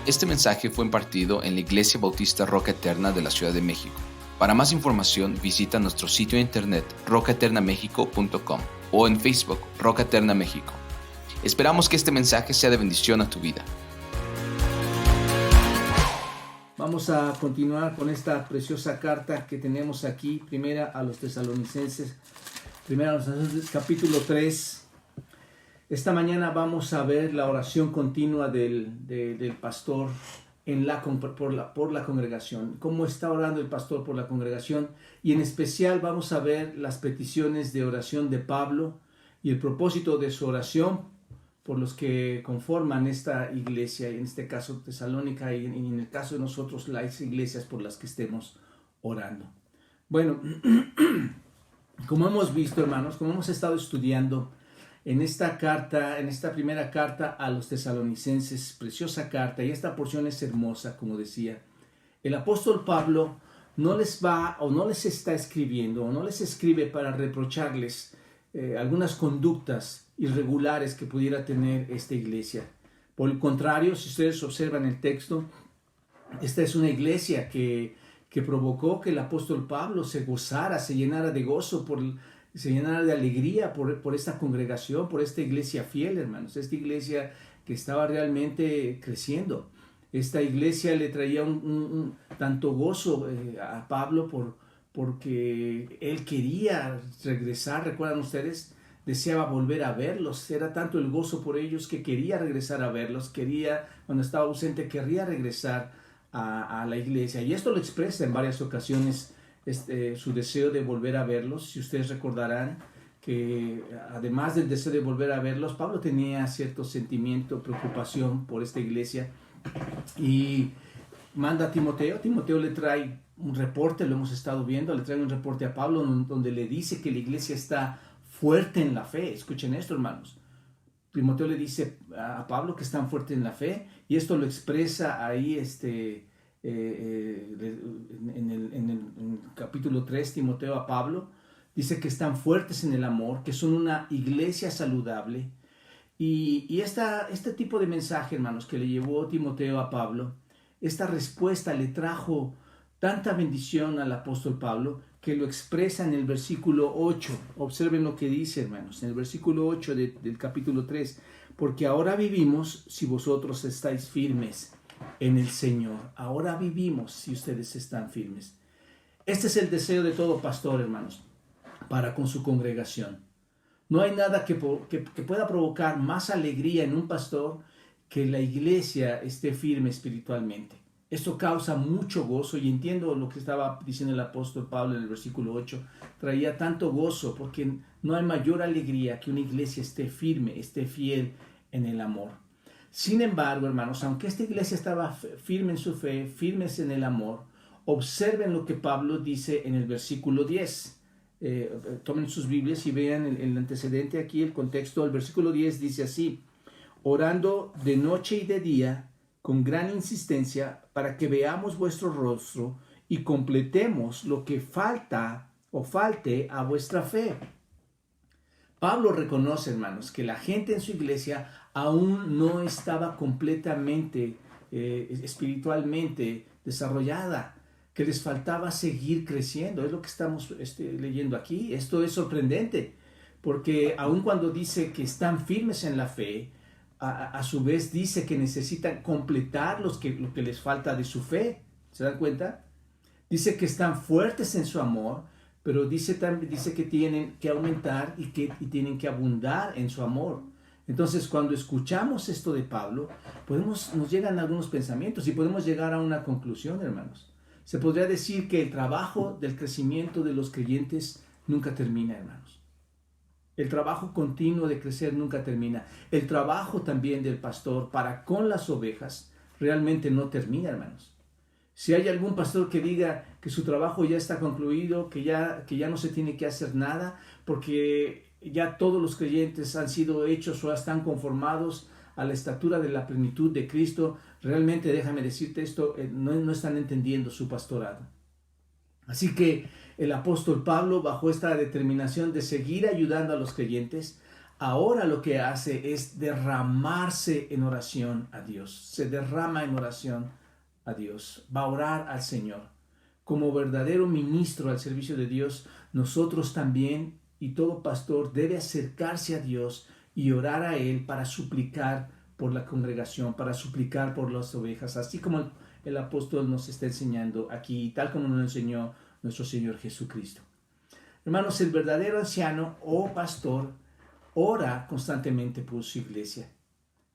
Este mensaje fue impartido en la Iglesia Bautista Roca Eterna de la Ciudad de México. Para más información visita nuestro sitio de internet rocaeternamexico.com o en Facebook Roca Eterna México. Esperamos que este mensaje sea de bendición a tu vida. Vamos a continuar con esta preciosa carta que tenemos aquí, primera a los Tesalonicenses, capítulo 3. Esta mañana vamos a ver la oración continua del pastor por la congregación, cómo está orando el pastor por la congregación, y en especial vamos a ver las peticiones de oración de Pablo y el propósito de su oración por los que conforman esta iglesia, en este caso Tesalónica, y en el caso de nosotros las iglesias por las que estemos orando. Bueno, como hemos visto, hermanos, como hemos estado estudiando en esta carta, en esta primera carta a los tesalonicenses, preciosa carta, y esta porción es hermosa, como decía, el apóstol Pablo no les está escribiendo, o no les escribe para reprocharles algunas conductas irregulares que pudiera tener esta iglesia. Por el contrario, si ustedes observan el texto, esta es una iglesia que provocó que el apóstol Pablo se gozara, se llenara de gozo, se llenara de alegría por esta congregación, por esta iglesia fiel, hermanos, esta iglesia que estaba realmente creciendo. Esta iglesia le traía un tanto gozo a Pablo porque él quería regresar, ¿recuerdan ustedes? Deseaba volver a verlos, era tanto el gozo por ellos que quería regresar a verlos, cuando estaba ausente, quería regresar a la iglesia. Y esto lo expresa en varias ocasiones, su deseo de volver a verlos. Si ustedes recordarán que además del deseo de volver a verlos, Pablo tenía cierto sentimiento, preocupación por esta iglesia, y manda a Timoteo le trae un reporte, lo hemos estado viendo, le trae un reporte a Pablo donde le dice que la iglesia está fuerte en la fe. Escuchen esto, hermanos. Timoteo le dice a Pablo que están fuertes en la fe, y esto lo expresa ahí en el capítulo 3, Timoteo a Pablo. Dice que están fuertes en el amor, que son una iglesia saludable. Y este tipo de mensaje, hermanos, que le llevó Timoteo a Pablo, esta respuesta le trajo tanta bendición al apóstol Pablo, que lo expresa en el versículo 8. Observen lo que dice, hermanos, en el versículo 8 del capítulo 3. Porque ahora vivimos si vosotros estáis firmes en el Señor. Ahora vivimos si ustedes están firmes. Este es el deseo de todo pastor, hermanos, para con su congregación. No hay nada que pueda provocar más alegría en un pastor que la iglesia esté firme espiritualmente. Esto causa mucho gozo, y entiendo lo que estaba diciendo el apóstol Pablo en el versículo 8. Traía tanto gozo porque no hay mayor alegría que una iglesia esté firme, esté fiel en el amor. Sin embargo, hermanos, aunque esta iglesia estaba firme en su fe, firmes en el amor, observen lo que Pablo dice en el versículo 10. Tomen sus Biblias y vean el antecedente aquí, el contexto. El versículo 10 dice así: orando de noche y de día, con gran insistencia, para que veamos vuestro rostro y completemos lo que falta o falte a vuestra fe. Pablo reconoce, hermanos, que la gente en su iglesia aún no estaba completamente espiritualmente desarrollada, que les faltaba seguir creciendo. Es lo que estamos leyendo aquí. Esto es sorprendente, porque aun cuando dice que están firmes en la fe, a su vez dice que necesitan completar lo que les falta de su fe. ¿Se dan cuenta? Dice que están fuertes en su amor, pero dice que tienen que aumentar y tienen que abundar en su amor. Entonces, cuando escuchamos esto de Pablo, nos llegan algunos pensamientos y podemos llegar a una conclusión, hermanos. Se podría decir que el trabajo del crecimiento de los creyentes nunca termina, hermanos. El trabajo continuo de crecer nunca termina. El trabajo también del pastor para con las ovejas realmente no termina, hermanos. Si hay algún pastor que diga que su trabajo ya está concluido, que ya no se tiene que hacer nada, porque ya todos los creyentes han sido hechos o están conformados a la estatura de la plenitud de Cristo, realmente, déjame decirte esto, no están entendiendo su pastorado. Así que el apóstol Pablo, bajo esta determinación de seguir ayudando a los creyentes, ahora lo que hace es derramarse en oración a Dios. Se derrama en oración a Dios. Va a orar al Señor. Como verdadero ministro al servicio de Dios, nosotros también y todo pastor debe acercarse a Dios y orar a Él para suplicar por la congregación, para suplicar por las ovejas, así como el apóstol nos está enseñando aquí, tal como nos enseñó nuestro Señor Jesucristo. Hermanos, el verdadero anciano o pastor ora constantemente por su iglesia.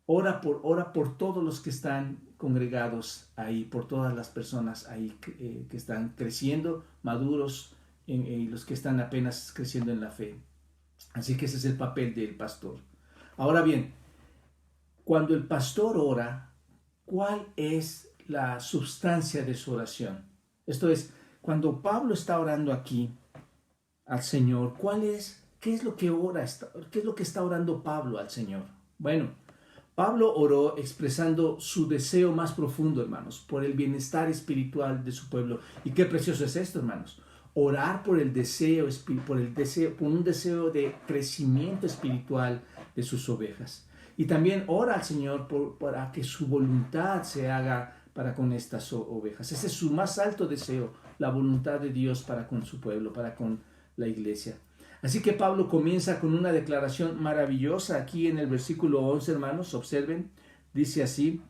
Ora por todos los que están congregados ahí, por todas las personas ahí que están creciendo, maduros, y los que están apenas creciendo en la fe. Así que ese es el papel del pastor. Ahora bien, cuando el pastor ora, ¿cuál es la sustancia de su oración? Esto es, cuando Pablo está orando aquí al Señor, ¿qué es lo que ora? ¿Qué es lo que está orando Pablo al Señor? Bueno, Pablo oró expresando su deseo más profundo, hermanos, por el bienestar espiritual de su pueblo. Y qué precioso es esto, hermanos. Orar por un deseo de crecimiento espiritual de sus ovejas. Y también ora al Señor para que su voluntad se haga para con estas ovejas. Ese es su más alto deseo, la voluntad de Dios para con su pueblo, para con la iglesia. Así que Pablo comienza con una declaración maravillosa aquí en el versículo 11, hermanos, observen, dice así: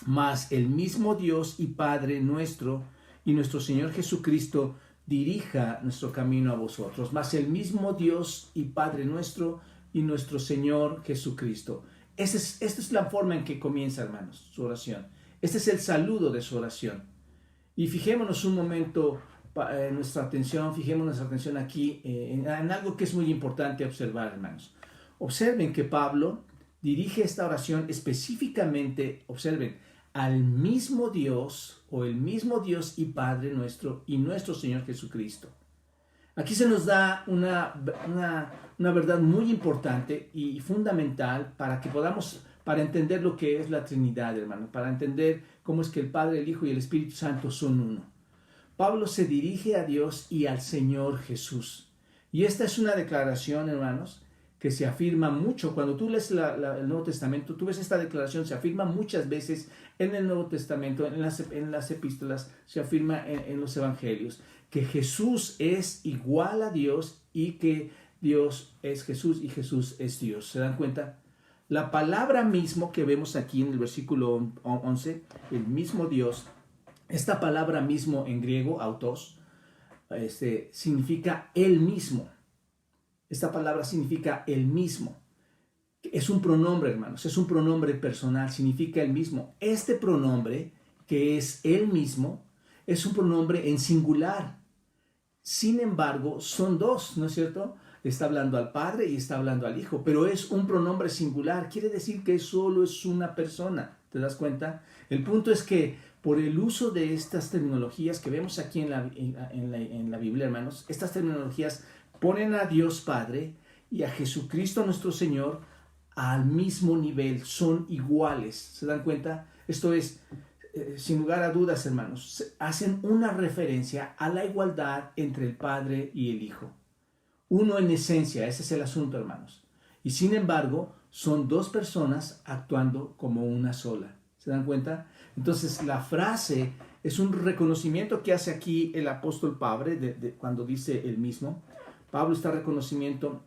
mas el mismo Dios y Padre nuestro y nuestro Señor Jesucristo dirija nuestro camino a vosotros. Mas el mismo Dios y Padre nuestro y nuestro Señor Jesucristo. Esta es la forma en que comienza, hermanos, su oración. Este es el saludo de su oración. Y fijémonos un momento fijémonos nuestra atención aquí en algo que es muy importante observar, hermanos. Observen que Pablo dirige esta oración específicamente, observen, al mismo Dios o el mismo Dios y Padre nuestro y nuestro Señor Jesucristo. Aquí se nos da una verdad muy importante y fundamental para entender lo que es la Trinidad, hermano, para entender cómo es que el Padre, el Hijo y el Espíritu Santo son uno. Pablo se dirige a Dios y al Señor Jesús. Y esta es una declaración, hermanos, que se afirma mucho. Cuando tú lees el Nuevo Testamento, tú ves esta declaración, se afirma muchas veces en el Nuevo Testamento, en las epístolas, se afirma en los evangelios, que Jesús es igual a Dios y que Dios es Jesús y Jesús es Dios. ¿Se dan cuenta? La palabra mismo que vemos aquí en el versículo 11, el mismo Dios, esta palabra mismo en griego, autos, significa el mismo. Esta palabra significa el mismo. Es un pronombre, hermanos, es un pronombre personal, significa el mismo. Este pronombre, que es el mismo, es un pronombre en singular. Sin embargo, son dos, ¿no es cierto? Está hablando al Padre y está hablando al Hijo, pero es un pronombre singular. Quiere decir que solo es una persona. ¿Te das cuenta? El punto es que por el uso de estas terminologías que vemos aquí en la Biblia, hermanos, estas terminologías ponen a Dios Padre y a Jesucristo nuestro Señor al mismo nivel, son iguales. ¿Se dan cuenta? Esto es, sin lugar a dudas, hermanos, hacen una referencia a la igualdad entre el Padre y el Hijo. Uno en esencia, ese es el asunto, hermanos. Y sin embargo, son dos personas actuando como una sola. ¿Se dan cuenta? Entonces, la frase es un reconocimiento que hace aquí el apóstol Pablo cuando dice el mismo. Pablo está reconocimiento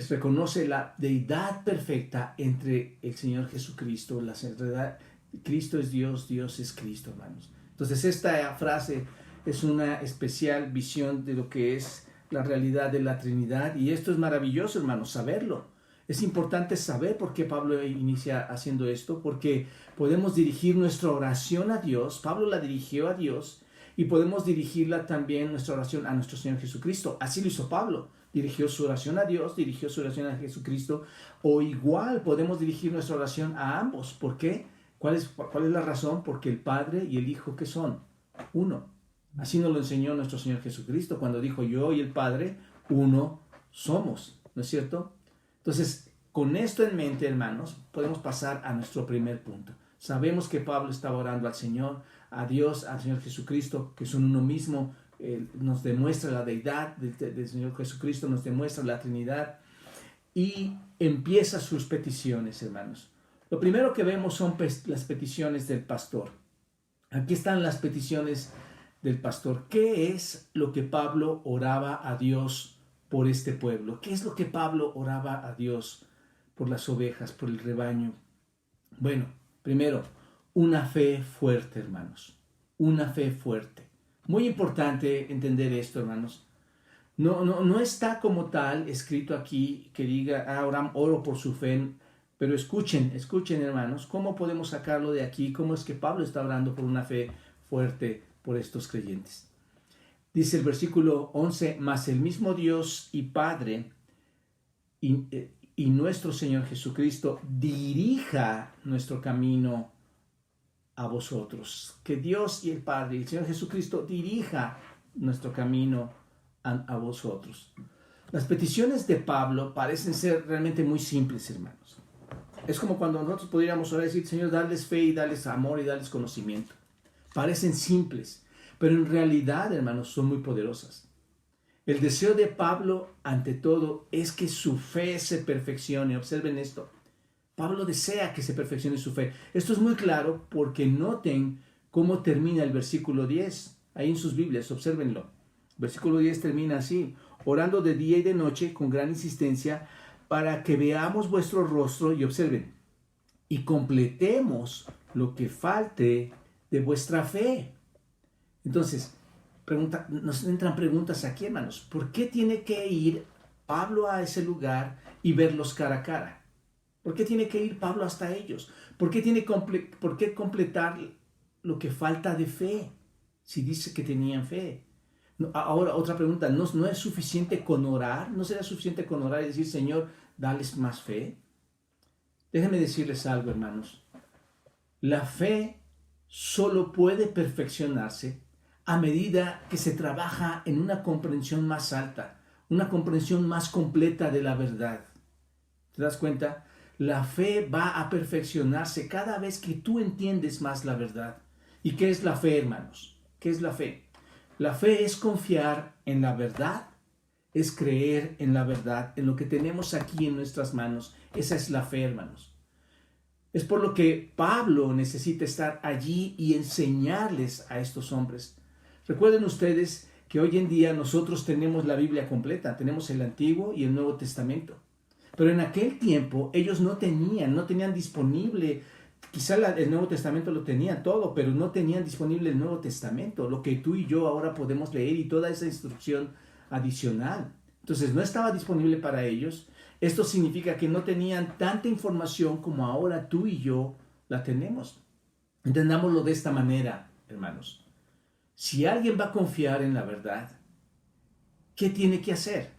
reconoce la deidad perfecta entre el Señor Jesucristo, la verdad, Cristo es Dios, Dios es Cristo, hermanos. Entonces esta frase es una especial visión de lo que es la realidad de la Trinidad, y esto es maravilloso, hermanos, saberlo. Es importante saber por qué Pablo inicia haciendo esto, porque podemos dirigir nuestra oración a Dios. Pablo la dirigió a Dios y podemos dirigirla también, nuestra oración, a nuestro Señor Jesucristo. Así lo hizo Pablo. Dirigió su oración a Dios, dirigió su oración a Jesucristo, o igual podemos dirigir nuestra oración a ambos. ¿Por qué? ¿Cuál es la razón? Porque el Padre y el Hijo, ¿qué son? Uno. Así nos lo enseñó nuestro Señor Jesucristo cuando dijo: yo y el Padre, uno somos. ¿No es cierto? Entonces, con esto en mente, hermanos, podemos pasar a nuestro primer punto. Sabemos que Pablo estaba orando al Señor, a Dios, al Señor Jesucristo, que son uno mismo, nos demuestra la deidad del Señor Jesucristo, nos demuestra la Trinidad y empieza sus peticiones, hermanos. Lo primero que vemos son las peticiones del pastor. Aquí están las peticiones del pastor. ¿Qué es lo que Pablo oraba a Dios por este pueblo? ¿Qué es lo que Pablo oraba a Dios por las ovejas, por el rebaño? Bueno, primero, una fe fuerte, hermanos. Una fe fuerte. Muy importante entender esto, hermanos. No está como tal escrito aquí que diga, oro por su fe. Pero escuchen, hermanos, ¿cómo podemos sacarlo de aquí? ¿Cómo es que Pablo está orando por una fe fuerte por estos creyentes? Dice el versículo 11, mas el mismo Dios y Padre y nuestro Señor Jesucristo dirija nuestro camino a vosotros. Que Dios y el Padre y el Señor Jesucristo dirija nuestro camino a vosotros. Las peticiones de Pablo parecen ser realmente muy simples, hermanos. Es como cuando nosotros pudiéramos orar y decir, Señor, darles fe y darles amor y darles conocimiento. Parecen simples, pero en realidad, hermanos, son muy poderosas. El deseo de Pablo, ante todo, es que su fe se perfeccione. Observen esto. Pablo desea que se perfeccione su fe. Esto es muy claro porque noten cómo termina el versículo 10. Ahí en sus Biblias, obsérvenlo. Versículo 10 termina así. Orando de día y de noche con gran insistencia para que veamos vuestro rostro, y observen, y completemos lo que falte de vuestra fe. Entonces, nos entran preguntas aquí, hermanos. ¿Por qué tiene que ir Pablo a ese lugar y verlos cara a cara? ¿Por qué tiene que ir Pablo hasta ellos? ¿Por qué completar lo que falta de fe? Si dice que tenían fe. Ahora, otra pregunta. ¿No es suficiente con orar? ¿No será suficiente con orar y decir, Señor, dales más fe? Déjenme decirles algo, hermanos. La fe solo puede perfeccionarse a medida que se trabaja en una comprensión más alta, una comprensión más completa de la verdad. ¿Te das cuenta? La fe va a perfeccionarse cada vez que tú entiendes más la verdad. ¿Y qué es la fe, hermanos? ¿Qué es la fe? La fe es confiar en la verdad, es creer en la verdad, en lo que tenemos aquí en nuestras manos. Esa es la fe, hermanos. Es por lo que Pablo necesita estar allí y enseñarles a estos hombres. Recuerden ustedes que hoy en día nosotros tenemos la Biblia completa, tenemos el Antiguo y el Nuevo Testamento. Pero en aquel tiempo ellos no tenían disponible, quizá el Nuevo Testamento lo tenían todo, pero no tenían disponible el Nuevo Testamento, lo que tú y yo ahora podemos leer y toda esa instrucción adicional. Entonces no estaba disponible para ellos. Esto significa que no tenían tanta información como ahora tú y yo la tenemos. Entendámoslo de esta manera, hermanos. Si alguien va a confiar en la verdad, ¿qué tiene que hacer?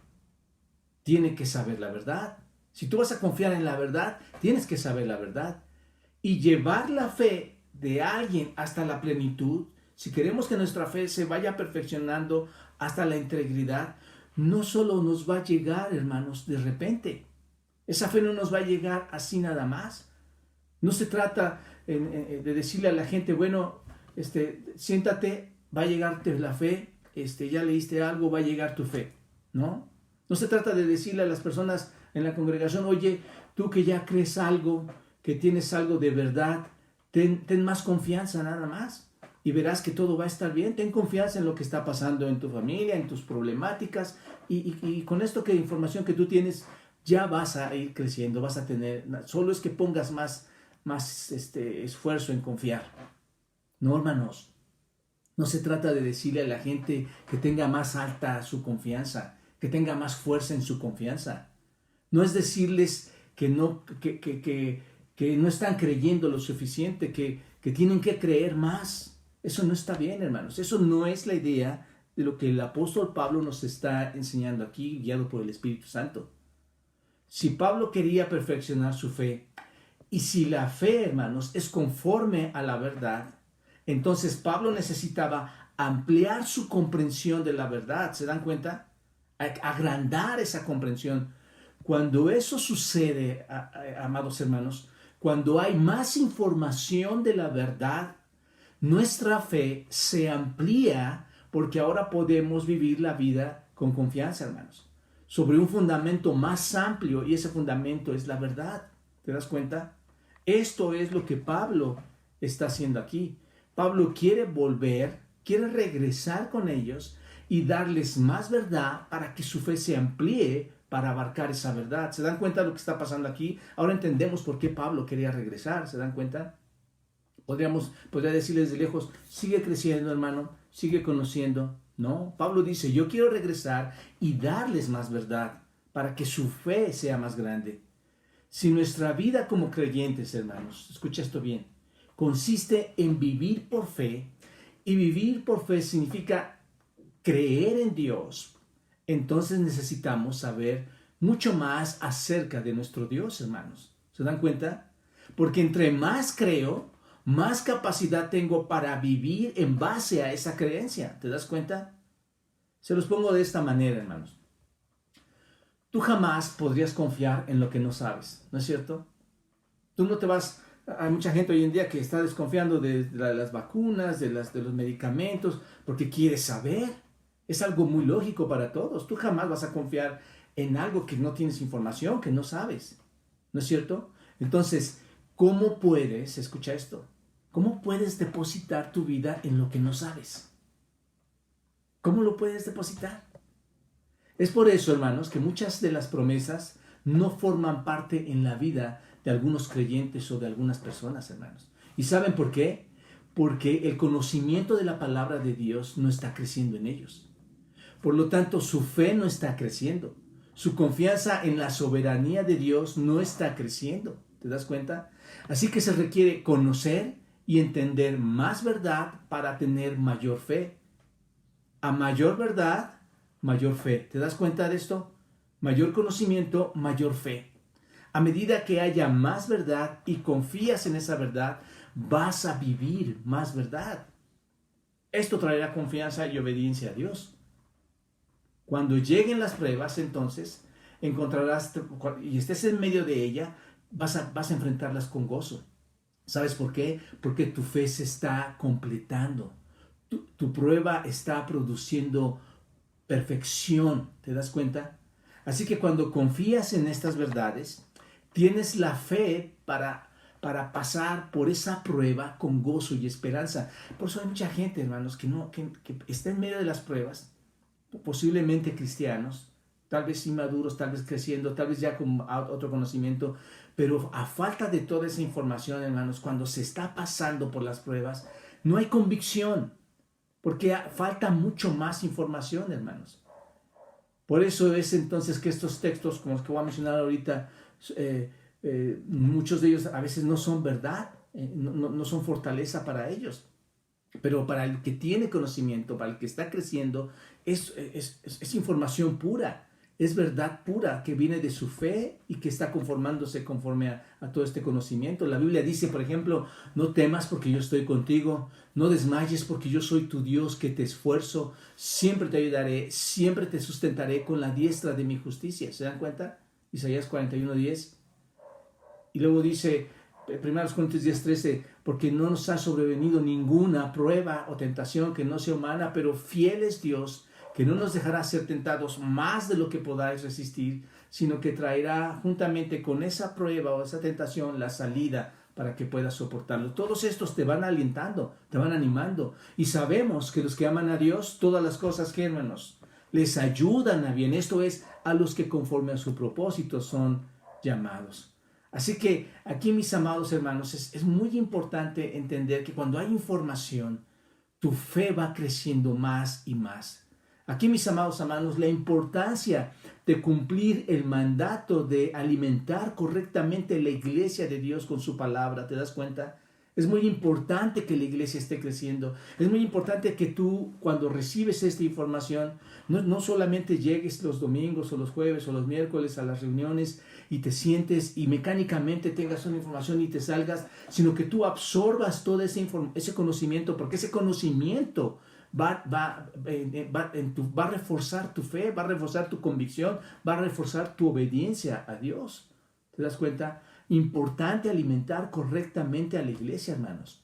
Tiene que saber la verdad. Si tú vas a confiar en la verdad, tienes que saber la verdad. Y llevar la fe de alguien hasta la plenitud, si queremos que nuestra fe se vaya perfeccionando hasta la integridad, no solo nos va a llegar, hermanos, de repente. Esa fe no nos va a llegar así nada más. No se trata de decirle a la gente, bueno, siéntate, va a llegarte la fe, ya leíste algo, va a llegar tu fe, ¿no? No se trata de decirle a las personas en la congregación, oye, tú que ya crees algo, que tienes algo de verdad, ten más confianza nada más y verás que todo va a estar bien. Ten confianza en lo que está pasando en tu familia, en tus problemáticas y con esto que información que tú tienes ya vas a ir creciendo, vas a tener, solo es que pongas más esfuerzo en confiar. No, hermanos, no se trata de decirle a la gente que tenga más alta su confianza, que tenga más fuerza en su confianza. No es decirles que no están creyendo lo suficiente, que tienen que creer más. Eso no está bien, hermanos. Eso no es la idea de lo que el apóstol Pablo nos está enseñando aquí, guiado por el Espíritu Santo. Si Pablo quería perfeccionar su fe, y si la fe, hermanos, es conforme a la verdad, entonces Pablo necesitaba ampliar su comprensión de la verdad. ¿Se dan cuenta? Agrandar esa comprensión. Cuando eso sucede, amados hermanos, cuando hay más información de la verdad, nuestra fe se amplía porque ahora podemos vivir la vida con confianza, hermanos, sobre un fundamento más amplio, y ese fundamento es la verdad. ¿Te das cuenta? Esto es lo que Pablo está haciendo aquí. Pablo quiere regresar con ellos y darles más verdad para que su fe se amplíe para abarcar esa verdad. ¿Se dan cuenta de lo que está pasando aquí? Ahora entendemos por qué Pablo quería regresar. ¿Se dan cuenta? Podría decirles de lejos, sigue creciendo, hermano, sigue conociendo. No, Pablo dice, yo quiero regresar y darles más verdad para que su fe sea más grande. Si nuestra vida como creyentes, hermanos, escucha esto bien, consiste en vivir por fe, y vivir por fe significa creer en Dios, entonces necesitamos saber mucho más acerca de nuestro Dios, hermanos. ¿Se dan cuenta? Porque entre más creo, más capacidad tengo para vivir en base a esa creencia. ¿Te das cuenta? Se los pongo de esta manera, hermanos. Tú jamás podrías confiar en lo que no sabes, ¿no es cierto? Tú no te vas... Hay mucha gente hoy en día que está desconfiando de las vacunas, de los medicamentos, porque quiere saber. Es algo muy lógico para todos. Tú jamás vas a confiar en algo que no tienes información, que no sabes, ¿no es cierto? Entonces, ¿cómo puedes, escucha esto, cómo puedes depositar tu vida en lo que no sabes? ¿Cómo lo puedes depositar? Es por eso, hermanos, que muchas de las promesas no forman parte en la vida de algunos creyentes o de algunas personas, hermanos. ¿Y saben por qué? Porque el conocimiento de la palabra de Dios no está creciendo en ellos. Por lo tanto, su fe no está creciendo. Su confianza en la soberanía de Dios no está creciendo. ¿Te das cuenta? Así que se requiere conocer y entender más verdad para tener mayor fe. A mayor verdad, mayor fe. ¿Te das cuenta de esto? Mayor conocimiento, mayor fe. A medida que haya más verdad y confías en esa verdad, vas a vivir más verdad. Esto traerá confianza y obediencia a Dios. Cuando lleguen las pruebas, entonces, encontrarás, y estés en medio de ella, vas a enfrentarlas con gozo. ¿Sabes por qué? Porque tu fe se está completando. Tu prueba está produciendo perfección. ¿Te das cuenta? Así que cuando confías en estas verdades, tienes la fe para pasar por esa prueba con gozo y esperanza. Por eso hay mucha gente, hermanos, que está en medio de las pruebas, posiblemente cristianos, tal vez inmaduros, tal vez creciendo, tal vez ya con otro conocimiento, pero a falta de toda esa información, hermanos, cuando se está pasando por las pruebas, no hay convicción, porque falta mucho más información, hermanos. Por eso es entonces que estos textos, como los que voy a mencionar ahorita, muchos de ellos a veces no son verdad, no son fortaleza para ellos. Pero para el que tiene conocimiento, para el que está creciendo, es información pura, es verdad pura que viene de su fe y que está conformándose conforme a todo este conocimiento. La Biblia dice, por ejemplo, no temas porque yo estoy contigo, no desmayes porque yo soy tu Dios que te esfuerzo, siempre te ayudaré, siempre te sustentaré con la diestra de mi justicia. ¿Se dan cuenta? Isaías 41:10. Y luego dice, 1 Corintios 10:13, porque no nos ha sobrevenido ninguna prueba o tentación que no sea humana, pero fiel es Dios, que no nos dejará ser tentados más de lo que podáis resistir, sino que traerá juntamente con esa prueba o esa tentación la salida para que puedas soportarlo. Todos estos te van alentando, te van animando. Y sabemos que los que aman a Dios, todas las cosas que, hermanos, les ayudan a bien. Esto es, a los que conforme a su propósito son llamados. Así que aquí, mis amados hermanos, es muy importante entender que cuando hay información, tu fe va creciendo más y más. Aquí, mis amados hermanos, la importancia de cumplir el mandato de alimentar correctamente la iglesia de Dios con su palabra, ¿te das cuenta? Es muy importante que la iglesia esté creciendo. Es muy importante que tú, cuando recibes esta información, no solamente llegues los domingos o los jueves o los miércoles a las reuniones y te sientes y mecánicamente tengas una información y te salgas, sino que tú absorbas todo ese conocimiento, porque ese conocimiento va a reforzar tu fe, va a reforzar tu convicción, va a reforzar tu obediencia a Dios. ¿Te das cuenta? Importante alimentar correctamente a la iglesia, hermanos.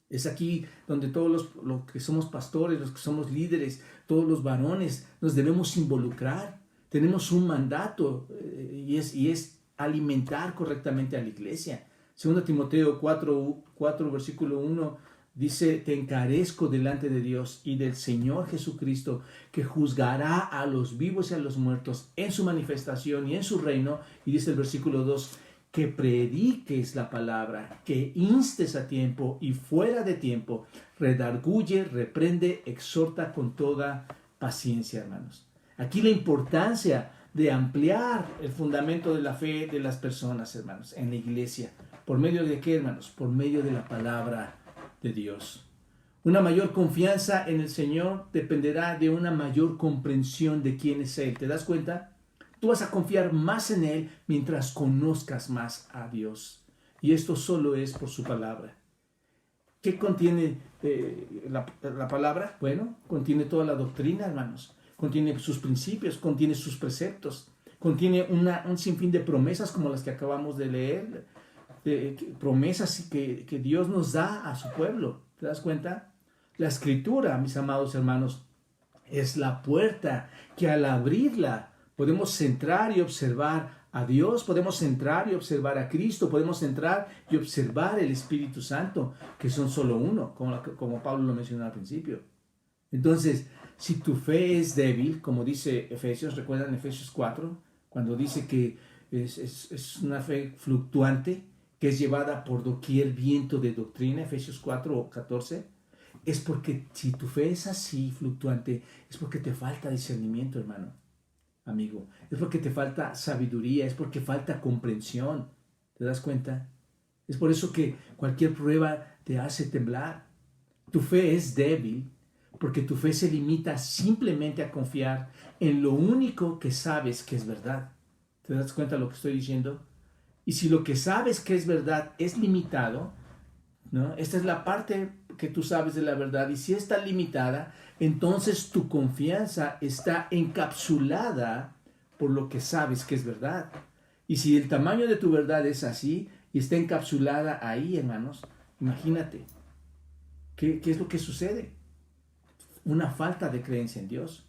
Es aquí donde todos los que somos pastores, los que somos líderes, todos los varones, nos debemos involucrar. Tenemos un mandato y es alimentar correctamente a la iglesia. 2 Timoteo 4, versículo 1 dice: te encarezco delante de Dios y del Señor Jesucristo, que juzgará a los vivos y a los muertos en su manifestación y en su reino. Y dice el versículo 2, que prediques la palabra, que instes a tiempo y fuera de tiempo, redarguye, reprende, exhorta con toda paciencia, hermanos. Aquí la importancia de ampliar el fundamento de la fe de las personas, hermanos, en la iglesia. ¿Por medio de qué, hermanos? Por medio de la palabra de Dios. Una mayor confianza en el Señor dependerá de una mayor comprensión de quién es Él. ¿Te das cuenta? Tú vas a confiar más en Él mientras conozcas más a Dios. Y esto solo es por su palabra. ¿Qué contiene la palabra? Bueno, contiene toda la doctrina, hermanos. Contiene sus principios, contiene sus preceptos. Contiene un sinfín de promesas como las que acabamos de leer. Promesas que Dios nos da a su pueblo. ¿Te das cuenta? La Escritura, mis amados hermanos, es la puerta que al abrirla podemos centrar y observar a Dios, podemos entrar y observar a Cristo, podemos entrar y observar el Espíritu Santo, que son solo uno, como Pablo lo mencionó al principio. Entonces, si tu fe es débil, como dice Efesios, recuerdan Efesios 4, cuando dice que es una fe fluctuante, que es llevada por doquier viento de doctrina, Efesios 4 o 14, es porque si tu fe es así, fluctuante, es porque te falta discernimiento, hermano. Amigo, es porque te falta sabiduría, es porque falta comprensión. ¿Te das cuenta? Es por eso que cualquier prueba te hace temblar. Tu fe es débil porque tu fe se limita simplemente a confiar en lo único que sabes que es verdad. ¿Te das cuenta de lo que estoy diciendo? Y si lo que sabes que es verdad es limitado, ¿no? Esta es la parte que tú sabes de la verdad, y si está limitada, entonces tu confianza está encapsulada por lo que sabes que es verdad. Y si el tamaño de tu verdad es así y está encapsulada ahí, hermanos, imagínate, ¿qué es lo que sucede? Una falta de creencia en Dios.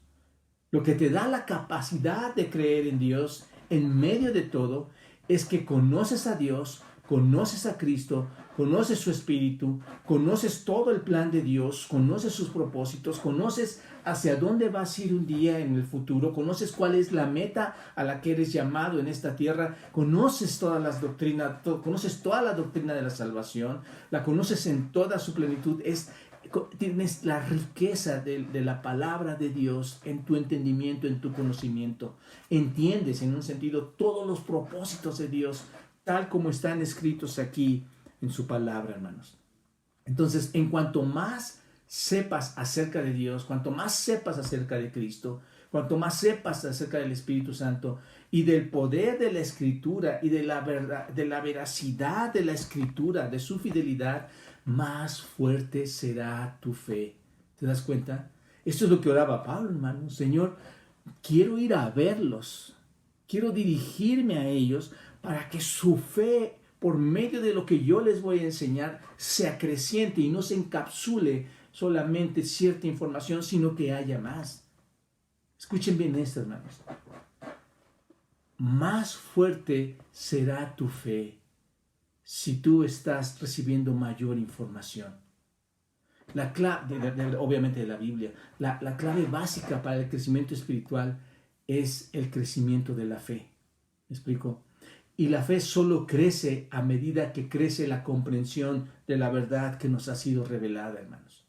Lo que te da la capacidad de creer en Dios en medio de todo es que conoces a Dios, conoces a Cristo, conoces su Espíritu, conoces todo el plan de Dios, conoces sus propósitos, conoces hacia dónde vas a ir un día en el futuro, conoces cuál es la meta a la que eres llamado en esta tierra, conoces todas las doctrinas, conoces toda la doctrina de la salvación, la conoces en toda su plenitud, tienes la riqueza de la palabra de Dios en tu entendimiento, en tu conocimiento. Entiendes en un sentido todos los propósitos de Dios, tal como están escritos aquí en su palabra, hermanos. Entonces, en cuanto más sepas acerca de Dios, cuanto más sepas acerca de Cristo, cuanto más sepas acerca del Espíritu Santo y del poder de la Escritura y de la verdad, de la veracidad de la Escritura, de su fidelidad, más fuerte será tu fe. ¿Te das cuenta? Esto es lo que oraba Pablo, hermano. Señor, quiero ir a verlos, quiero dirigirme a ellos para que su fe, por medio de lo que yo les voy a enseñar, se acreciente y no se encapsule solamente cierta información, sino que haya más. Escuchen bien esto, hermanos. Más fuerte será tu fe si tú estás recibiendo mayor información. La clave, obviamente de la Biblia, la clave básica para el crecimiento espiritual es el crecimiento de la fe. ¿Me explico? Y la fe solo crece a medida que crece la comprensión de la verdad que nos ha sido revelada, hermanos.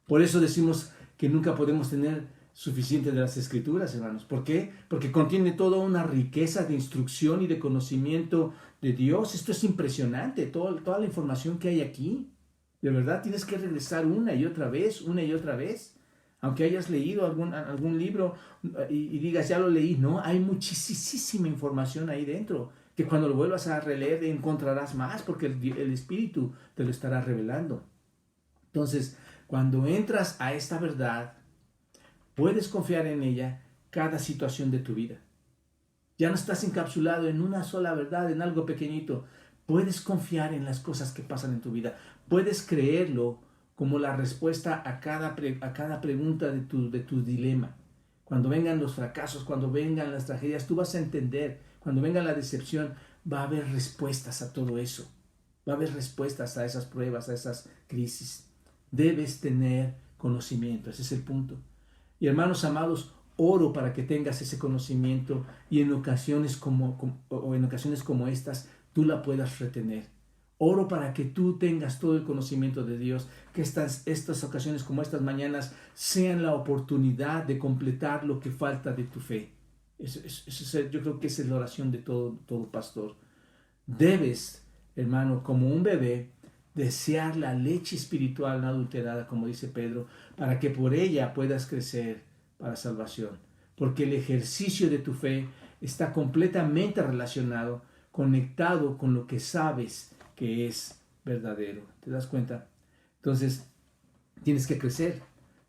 Por eso decimos que nunca podemos tener suficiente de las Escrituras, hermanos. ¿Por qué? Porque contiene toda una riqueza de instrucción y de conocimiento de Dios. Esto es impresionante, toda la información que hay aquí. De verdad tienes que regresar una y otra vez. Aunque hayas leído algún libro y digas, ya lo leí, no, hay muchísima información ahí dentro, que cuando lo vuelvas a releer encontrarás más, porque el Espíritu te lo estará revelando. Entonces, cuando entras a esta verdad, puedes confiar en ella cada situación de tu vida. Ya no estás encapsulado en una sola verdad, en algo pequeñito. Puedes confiar en las cosas que pasan en tu vida. Puedes creerlo como la respuesta a cada pregunta de tu dilema. Cuando vengan los fracasos, cuando vengan las tragedias, tú vas a entender. Cuando venga la decepción, va a haber respuestas a todo eso. Va a haber respuestas a esas pruebas, a esas crisis. Debes tener conocimiento, ese es el punto. Y hermanos amados, oro para que tengas ese conocimiento y en ocasiones como estas, tú la puedas retener. Oro para que tú tengas todo el conocimiento de Dios, que estas ocasiones como estas mañanas sean la oportunidad de completar lo que falta de tu fe. Yo creo que esa es la oración de todo pastor. Debes, hermano, como un bebé, desear la leche espiritual no adulterada, como dice Pedro, para que por ella puedas crecer para salvación. Porque el ejercicio de tu fe está completamente relacionado, conectado con lo que sabes que es verdadero. ¿Te das cuenta? Entonces, tienes que crecer,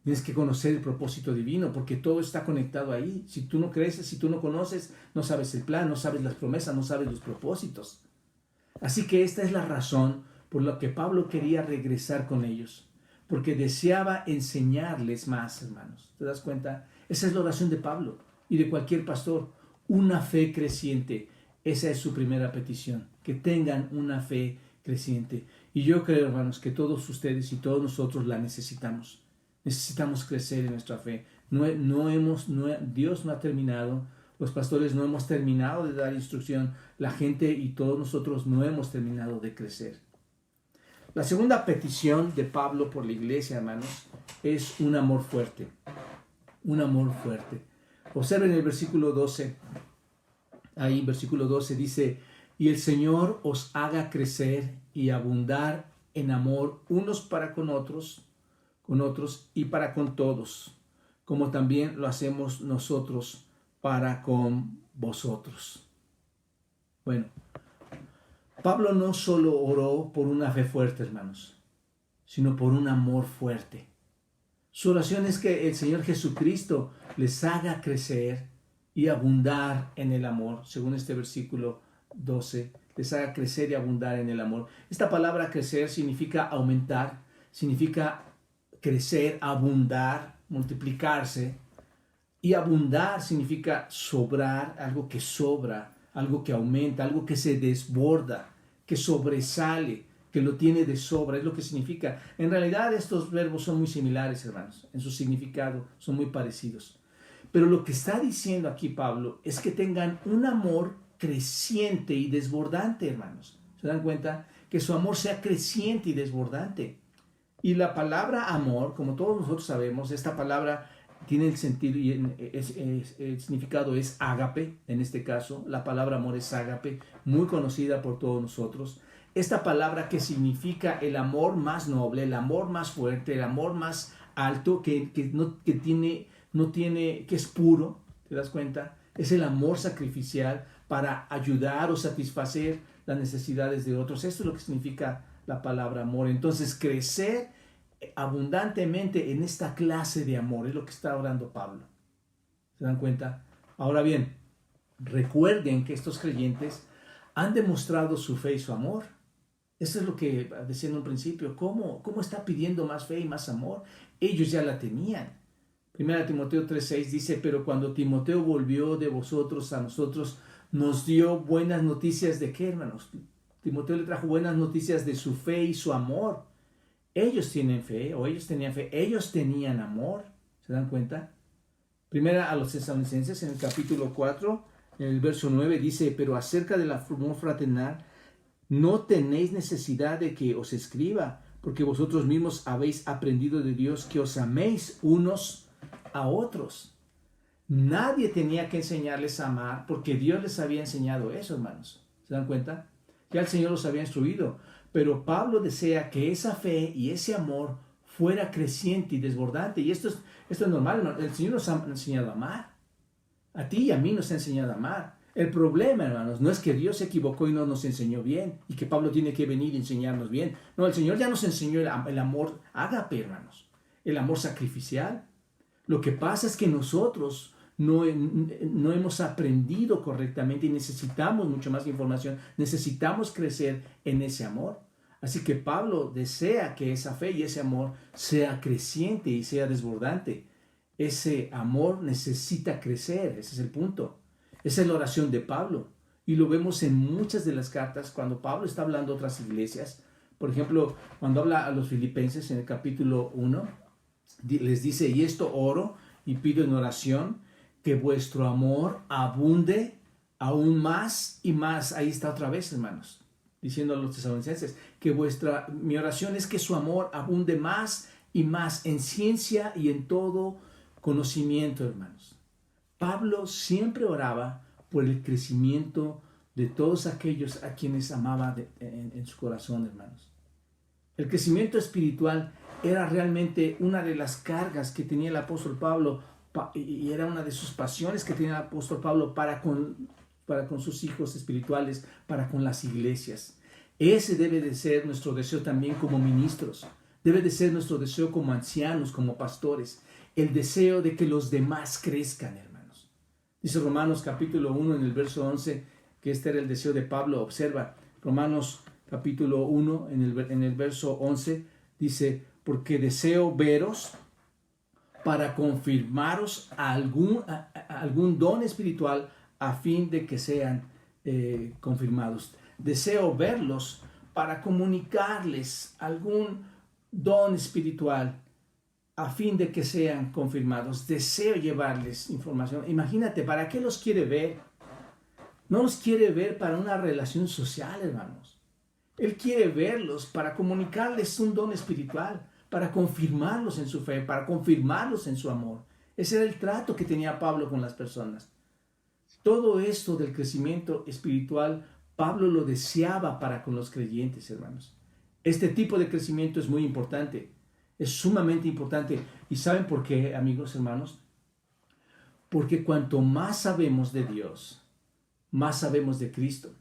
tienes que conocer el propósito divino, porque todo está conectado ahí. Si tú no creces, si tú no conoces, no sabes el plan, no sabes las promesas, no sabes los propósitos. Así que esta es la razón por la que Pablo quería regresar con ellos, porque deseaba enseñarles más, hermanos. ¿Te das cuenta? Esa es la oración de Pablo y de cualquier pastor, una fe creciente. Esa es su primera petición, que tengan una fe creciente. Y yo creo, hermanos, que todos ustedes y todos nosotros la necesitamos. Necesitamos crecer en nuestra fe. Dios no ha terminado, los pastores no hemos terminado de dar instrucción, la gente y todos nosotros no hemos terminado de crecer. La segunda petición de Pablo por la iglesia, hermanos, es un amor fuerte. Un amor fuerte. Observen el versículo 12. Ahí, versículo 12 dice: y el Señor os haga crecer y abundar en amor unos para con otros y para con todos, como también lo hacemos nosotros para con vosotros. Bueno, Pablo no solo oró por una fe fuerte, hermanos, sino por un amor fuerte. Su oración es que el Señor Jesucristo les haga crecer y abundar en el amor, según este versículo 12, les haga crecer y abundar en el amor. Esta palabra crecer significa aumentar, significa crecer, abundar, multiplicarse, y abundar significa sobrar, algo que sobra, algo que aumenta, algo que se desborda, que sobresale, que lo tiene de sobra, es lo que significa. En realidad estos verbos son muy similares, hermanos, en su significado son muy parecidos. Pero lo que está diciendo aquí Pablo es que tengan un amor creciente y desbordante, hermanos. ¿Se dan cuenta? Que su amor sea creciente y desbordante. Y la palabra amor, como todos nosotros sabemos, esta palabra tiene el sentido y el significado es ágape, en este caso. La palabra amor es ágape, muy conocida por todos nosotros. Esta palabra que significa el amor más noble, el amor más fuerte, el amor más alto, que es puro, ¿te das cuenta? Es el amor sacrificial para ayudar o satisfacer las necesidades de otros. Esto es lo que significa la palabra amor. Entonces, crecer abundantemente en esta clase de amor es lo que está orando Pablo. ¿Se dan cuenta? Ahora bien, recuerden que estos creyentes han demostrado su fe y su amor. Eso es lo que decía en un principio. ¿Cómo está pidiendo más fe y más amor? Ellos ya la tenían. 1 Timoteo 3:6 dice: pero cuando Timoteo volvió de vosotros a nosotros, nos dio buenas noticias. ¿De qué, hermanos? Timoteo le trajo buenas noticias de su fe y su amor. Ellos tienen fe, o ellos tenían fe, ellos tenían amor. ¿Se dan cuenta? Primera a los Tesalonicenses, en el capítulo 4, en el verso 9, dice: pero acerca del amor fraternal, no tenéis necesidad de que os escriba, porque vosotros mismos habéis aprendido de Dios que os améis unos a otros. Nadie tenía que enseñarles a amar, porque Dios les había enseñado eso, hermanos. ¿Se dan cuenta? Ya el Señor los había instruido. Pero Pablo desea que esa fe y ese amor fuera creciente y desbordante. Y esto es normal, hermano. El Señor nos ha enseñado a amar. A ti y a mí nos ha enseñado a amar. El problema, hermanos, no es que Dios se equivocó y no nos enseñó bien, y que Pablo tiene que venir y enseñarnos bien. No, el Señor ya nos enseñó el amor ágape, hermanos. El amor sacrificial. Lo que pasa es que nosotros no hemos aprendido correctamente y necesitamos mucho más información, necesitamos crecer en ese amor. Así que Pablo desea que esa fe y ese amor sea creciente y sea desbordante. Ese amor necesita crecer, ese es el punto. Esa es la oración de Pablo y lo vemos en muchas de las cartas cuando Pablo está hablando a otras iglesias. Por ejemplo, cuando habla a los filipenses en el capítulo 1, les dice, y esto oro y pido en oración, que vuestro amor abunde aún más y más. Ahí está otra vez, hermanos, diciendo a los tesalonicenses, que mi oración es que su amor abunde más y más en ciencia y en todo conocimiento, hermanos. Pablo siempre oraba por el crecimiento de todos aquellos a quienes amaba en su corazón, hermanos. El crecimiento espiritual era realmente una de las cargas que tenía el apóstol Pablo y era una de sus pasiones que tenía el apóstol Pablo para con sus hijos espirituales, para con las iglesias. Ese debe de ser nuestro deseo también como ministros. Debe de ser nuestro deseo como ancianos, como pastores. El deseo de que los demás crezcan, hermanos. Dice Romanos capítulo 1 en el verso 11, que este era el deseo de Pablo. Observa, Romanos capítulo 1 en el verso 11, dice, porque deseo veros para confirmaros algún don espiritual a fin de que sean confirmados. Deseo verlos para comunicarles algún don espiritual a fin de que sean confirmados. Deseo llevarles información. Imagínate, ¿para qué los quiere ver? No los quiere ver para una relación social, hermanos. Él quiere verlos para comunicarles un don espiritual, para confirmarlos en su fe, para confirmarlos en su amor. Ese era el trato que tenía Pablo con las personas. Todo esto del crecimiento espiritual, Pablo lo deseaba para con los creyentes, hermanos. Este tipo de crecimiento es muy importante, es sumamente importante. ¿Y saben por qué, amigos, hermanos? Porque cuanto más sabemos de Dios, más sabemos de Cristo.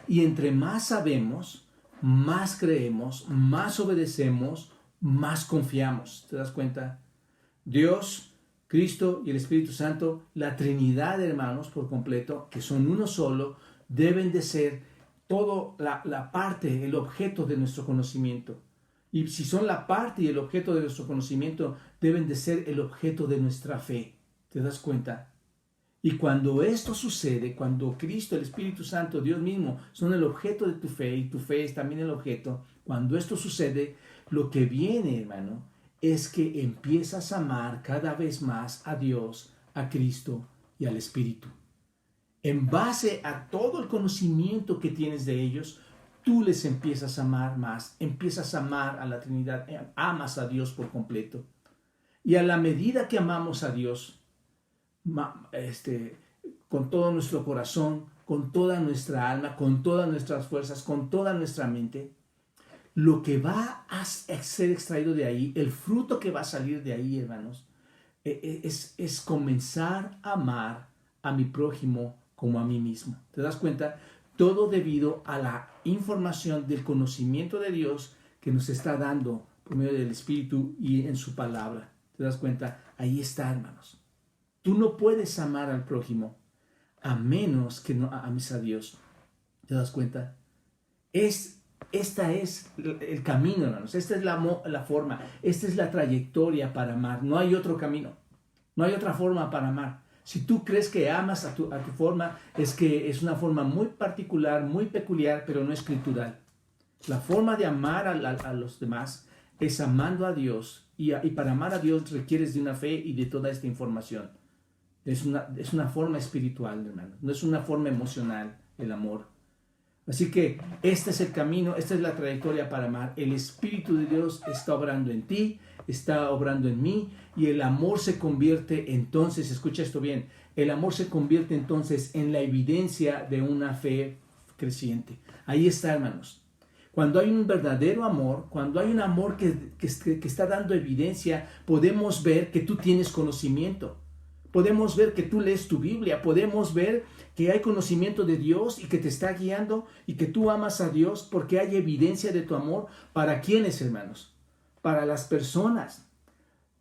Y entre más sabemos, más creemos, más obedecemos, más confiamos. ¿Te das cuenta? Dios, Cristo y el Espíritu Santo, la Trinidad, hermanos, por completo, que son uno solo, deben de ser toda la parte, el objeto de nuestro conocimiento. Y si son la parte y el objeto de nuestro conocimiento, deben de ser el objeto de nuestra fe. ¿Te das cuenta? Y cuando esto sucede, cuando Cristo, el Espíritu Santo, Dios mismo, son el objeto de tu fe y tu fe es también el objeto, cuando esto sucede, lo que viene, hermano, es que empiezas a amar cada vez más a Dios, a Cristo y al Espíritu. En base a todo el conocimiento que tienes de ellos, tú les empiezas a amar más, empiezas a amar a la Trinidad, amas a Dios por completo. Y a la medida que amamos a Dios, con todo nuestro corazón, con toda nuestra alma, con todas nuestras fuerzas, con toda nuestra mente, lo que va a ser extraído de ahí, el fruto que va a salir de ahí, hermanos, es comenzar a amar a mi prójimo como a mí mismo. ¿Te das cuenta? Todo debido a la información del conocimiento de Dios que nos está dando por medio del Espíritu y en su palabra. ¿Te das cuenta? Ahí está, hermanos. Tú no puedes amar al prójimo a menos que no ames a Dios. ¿Te das cuenta? Esta es el camino, hermanos. Esta es la forma. Esta es la trayectoria para amar. No hay otro camino. No hay otra forma para amar. Si tú crees que amas a tu forma, es que es una forma muy particular, muy peculiar, pero no escritural. La forma de amar a los demás es amando a Dios. Y para amar a Dios requieres de una fe y de toda esta información. Es una forma espiritual, hermano. No es una forma emocional, el amor. Así que este es el camino, esta es la trayectoria para amar. El Espíritu de Dios está obrando en ti, está obrando en mí, y el amor se convierte entonces, escucha esto bien, el amor se convierte entonces en la evidencia de una fe creciente. Ahí está, hermanos. Cuando hay un verdadero amor, cuando hay un amor que está dando evidencia, podemos ver que tú tienes conocimiento. Podemos ver que tú lees tu Biblia, podemos ver que hay conocimiento de Dios y que te está guiando y que tú amas a Dios porque hay evidencia de tu amor. ¿Para quiénes, hermanos? Para las personas.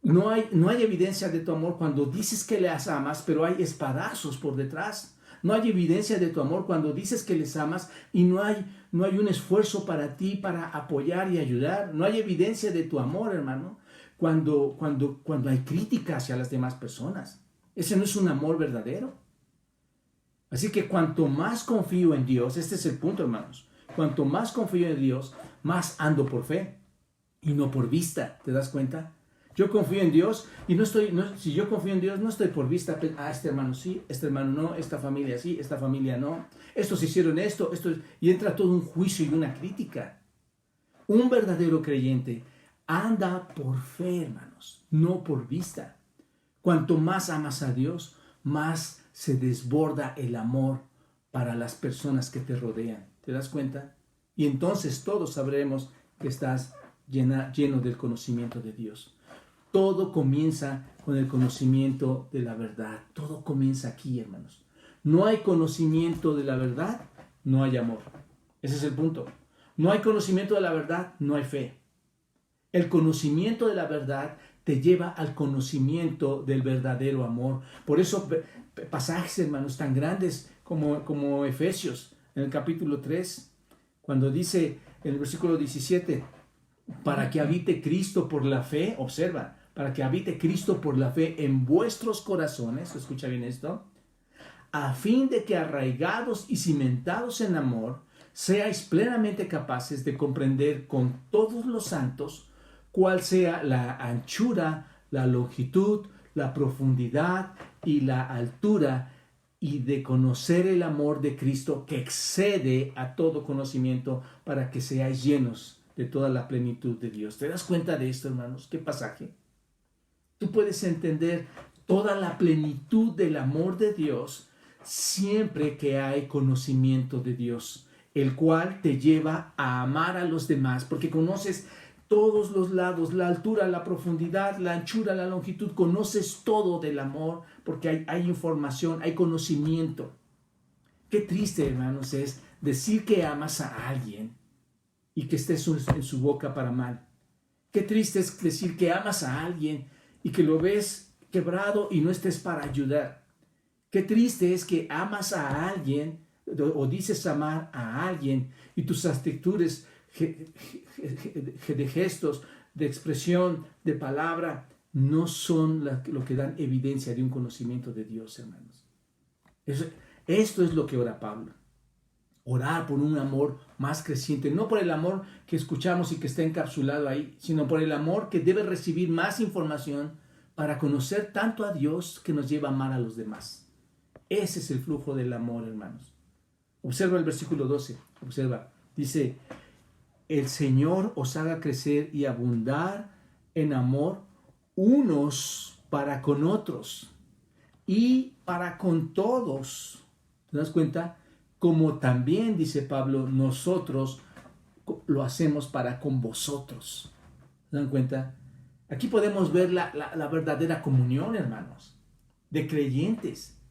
No hay evidencia de tu amor cuando dices que les amas, pero hay espadazos por detrás. No hay evidencia de tu amor cuando dices que les amas y no hay un esfuerzo para ti para apoyar y ayudar. No hay evidencia de tu amor, hermano, cuando hay crítica hacia las demás personas. Ese no es un amor verdadero. Así que cuanto más confío en Dios, este es el punto, hermanos, cuanto más confío en Dios, más ando por fe y no por vista. ¿Te das cuenta? Yo confío en Dios y si yo confío en Dios, no estoy por vista. Este hermano sí, este hermano no, esta familia sí, esta familia no. Estos hicieron esto, y entra todo un juicio y una crítica. Un verdadero creyente anda por fe, hermanos, no por vista. Cuanto más amas a Dios, más se desborda el amor para las personas que te rodean. ¿Te das cuenta? Y entonces todos sabremos que estás lleno del conocimiento de Dios. Todo comienza con el conocimiento de la verdad. Todo comienza aquí, hermanos. No hay conocimiento de la verdad, no hay amor. Ese es el punto. No hay conocimiento de la verdad, no hay fe. El conocimiento de la verdad te lleva al conocimiento del verdadero amor. Por eso pasajes, hermanos, tan grandes como Efesios, en el capítulo 3, cuando dice en el versículo 17, para que habite Cristo por la fe, observa, para que habite Cristo por la fe en vuestros corazones, escucha bien esto, a fin de que arraigados y cimentados en amor, seáis plenamente capaces de comprender con todos los santos cuál sea la anchura, la longitud, la profundidad y la altura, y de conocer el amor de Cristo que excede a todo conocimiento, para que seáis llenos de toda la plenitud de Dios. ¿Te das cuenta de esto, hermanos? ¿Qué pasaje? Tú puedes entender toda la plenitud del amor de Dios siempre que hay conocimiento de Dios, el cual te lleva a amar a los demás, porque conoces todos los lados, la altura, la profundidad, la anchura, la longitud, conoces todo del amor, porque hay información, hay conocimiento. Qué triste, hermanos, es decir que amas a alguien y que estés en su boca para mal. Qué triste es decir que amas a alguien y que lo ves quebrado y no estés para ayudar. Qué triste es que amas a alguien o dices amar a alguien y tus actitudes de gestos, de expresión, de palabra, no son lo que dan evidencia de un conocimiento de Dios, hermanos. Esto es lo que ora Pablo. Orar por un amor más creciente, no por el amor que escuchamos y que está encapsulado ahí, sino por el amor que debe recibir más información para conocer tanto a Dios que nos lleva a amar a los demás. Ese es el flujo del amor, hermanos. Observa el versículo 12. Observa. Dice, el Señor os haga crecer y abundar en amor unos para con otros y para con todos. ¿Te das cuenta? Como también, dice Pablo, nosotros lo hacemos para con vosotros. ¿Se dan cuenta? Aquí podemos ver la verdadera comunión, hermanos, de creyentes,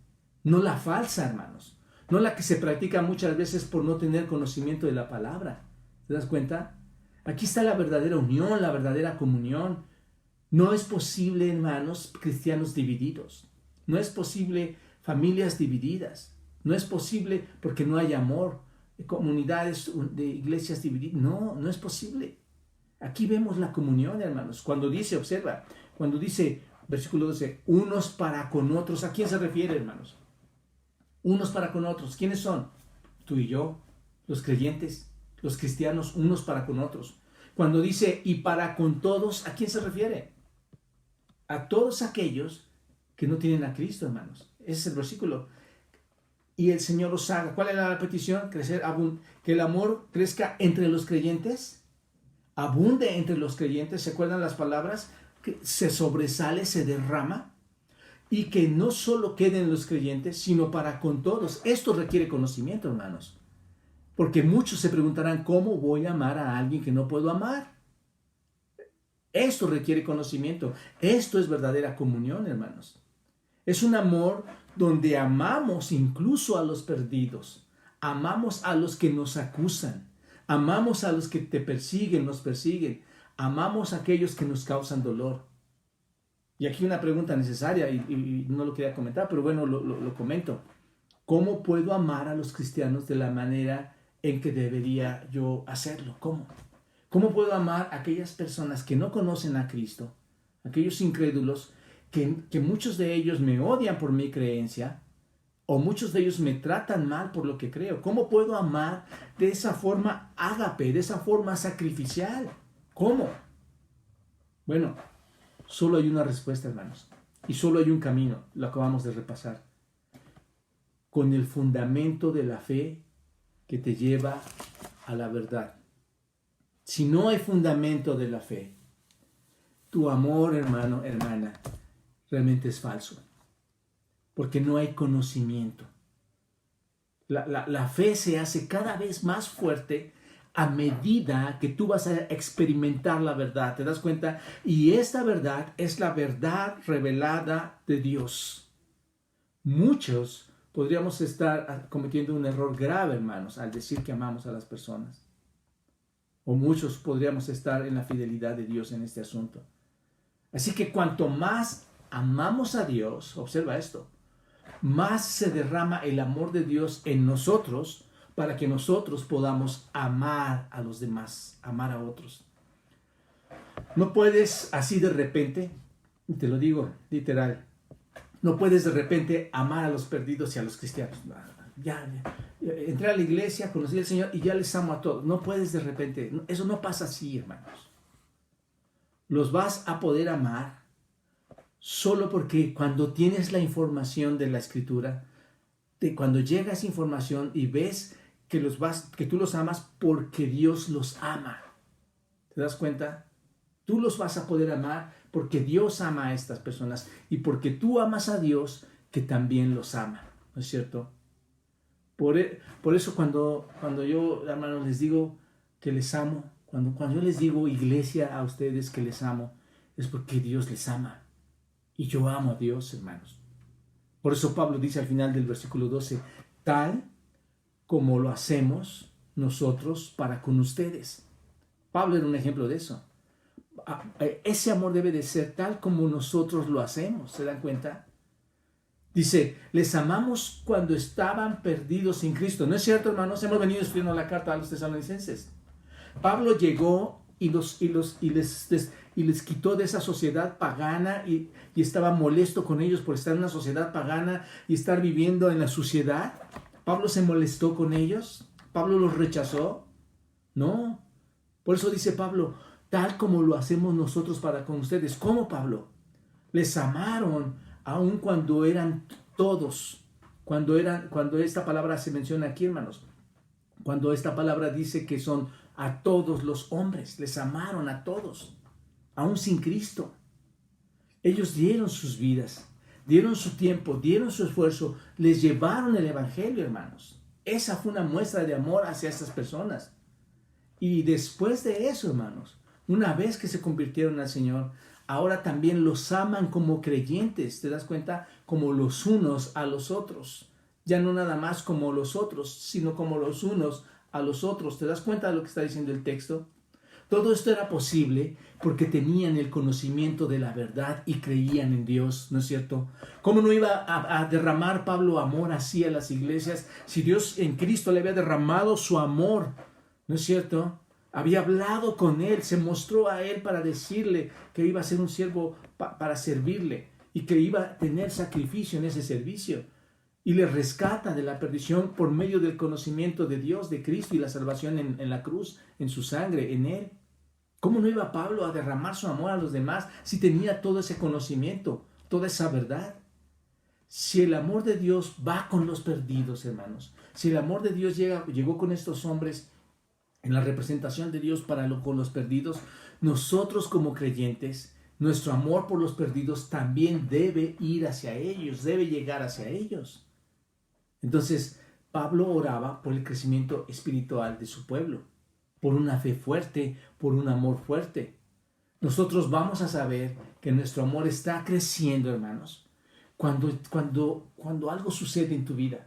no la falsa, hermanos, no la que se practica muchas veces por no tener conocimiento de la palabra. ¿Te das cuenta? Aquí está la verdadera unión, la verdadera comunión. No es posible, hermanos, cristianos divididos. No es posible familias divididas. No es posible porque no hay amor, comunidades de iglesias divididas. No es posible. Aquí vemos la comunión, hermanos. Cuando dice, observa, cuando dice, versículo 12, unos para con otros, ¿a quién se refiere, hermanos? Unos para con otros. ¿Quiénes son? Tú y yo, los creyentes, los cristianos, unos para con otros. Cuando dice, y para con todos, ¿a quién se refiere? A todos aquellos que no tienen a Cristo, hermanos. Ese es el versículo. Y el Señor os haga. ¿Cuál era la petición? Que el amor crezca entre los creyentes. Abunde entre los creyentes. ¿Se acuerdan las palabras? Que se sobresale, se derrama. Y que no solo queden los creyentes, sino para con todos. Esto requiere conocimiento, hermanos. Porque muchos se preguntarán, ¿cómo voy a amar a alguien que no puedo amar? Esto requiere conocimiento. Esto es verdadera comunión, hermanos. Es un amor donde amamos incluso a los perdidos. Amamos a los que nos acusan. Amamos a los que te persiguen, nos persiguen. Amamos a aquellos que nos causan dolor. Y aquí una pregunta necesaria, y no lo quería comentar, pero bueno, lo comento. ¿Cómo puedo amar a los cristianos de la manera en que debería yo hacerlo? ¿Cómo? ¿Cómo puedo amar a aquellas personas que no conocen a Cristo, aquellos incrédulos, que muchos de ellos me odian por mi creencia, o muchos de ellos me tratan mal por lo que creo? ¿Cómo puedo amar de esa forma ágape, de esa forma sacrificial? ¿Cómo? Bueno, solo hay una respuesta, hermanos, y solo hay un camino, lo acabamos de repasar. Con el fundamento de la fe que te lleva a la verdad. Si no hay fundamento de la fe, tu amor, hermano, hermana, realmente es falso. Porque no hay conocimiento. La fe se hace cada vez más fuerte a medida que tú vas a experimentar la verdad. ¿Te das cuenta? Y esta verdad es la verdad revelada de Dios. Muchos podríamos estar cometiendo un error grave, hermanos, al decir que amamos a las personas. O muchos podríamos estar en la fidelidad de Dios en este asunto. Así que cuanto más amamos a Dios, observa esto, más se derrama el amor de Dios en nosotros para que nosotros podamos amar a los demás, amar a otros. No puedes así de repente, y te lo digo literal, no puedes de repente amar a los perdidos y a los cristianos. Ya, entré a la iglesia, conocí al Señor y ya les amo a todos. No puedes de repente, eso no pasa así, hermanos. Los vas a poder amar solo porque cuando tienes la información de la Escritura, cuando llega esa información y ves que tú los amas porque Dios los ama. ¿Te das cuenta? Tú los vas a poder amar porque Dios ama a estas personas y porque tú amas a Dios que también los ama. ¿No es cierto? Por eso cuando yo, hermanos, les digo que les amo, cuando yo les digo, iglesia, a ustedes que les amo, es porque Dios les ama. Y yo amo a Dios, hermanos. Por eso Pablo dice al final del versículo 12, tal como lo hacemos nosotros para con ustedes. Pablo era un ejemplo de eso. Ese amor debe de ser tal como nosotros lo hacemos, ¿se dan cuenta? Dice, les amamos cuando estaban perdidos en Cristo. ¿No es cierto, hermanos? Hemos venido estudiando la carta a los tesalonicenses. Pablo llegó y les quitó de esa sociedad pagana y estaba molesto con ellos por estar en una sociedad pagana y estar viviendo en la suciedad. ¿Pablo se molestó con ellos? ¿Pablo los rechazó? No. Por eso dice Pablo, tal como lo hacemos nosotros para con ustedes. ¿Cómo, Pablo? Les amaron aun cuando eran todos. Cuando esta palabra se menciona aquí, hermanos. Cuando esta palabra dice que son a todos los hombres. Les amaron a todos. Aún sin Cristo. Ellos dieron sus vidas. Dieron su tiempo. Dieron su esfuerzo. Les llevaron el evangelio, hermanos. Esa fue una muestra de amor hacia estas personas. Y después de eso, hermanos, una vez que se convirtieron al Señor, ahora también los aman como creyentes, ¿te das cuenta? Como los unos a los otros. Ya no nada más como los otros, sino como los unos a los otros. ¿Te das cuenta de lo que está diciendo el texto? Todo esto era posible porque tenían el conocimiento de la verdad y creían en Dios, ¿no es cierto? ¿Cómo no iba a derramar Pablo amor así a las iglesias si Dios en Cristo le había derramado su amor? ¿No es cierto? Había hablado con él, se mostró a él para decirle que iba a ser un siervo para servirle y que iba a tener sacrificio en ese servicio. Y le rescata de la perdición por medio del conocimiento de Dios, de Cristo y la salvación en la cruz, en su sangre, en él. ¿Cómo no iba Pablo a derramar su amor a los demás si tenía todo ese conocimiento, toda esa verdad? Si el amor de Dios va con los perdidos, hermanos, si el amor de Dios llegó con estos hombres en la representación de Dios con los perdidos, nosotros como creyentes, nuestro amor por los perdidos también debe ir hacia ellos, debe llegar hacia ellos. Entonces, Pablo oraba por el crecimiento espiritual de su pueblo, por una fe fuerte, por un amor fuerte. Nosotros vamos a saber que nuestro amor está creciendo, hermanos, cuando algo sucede en tu vida.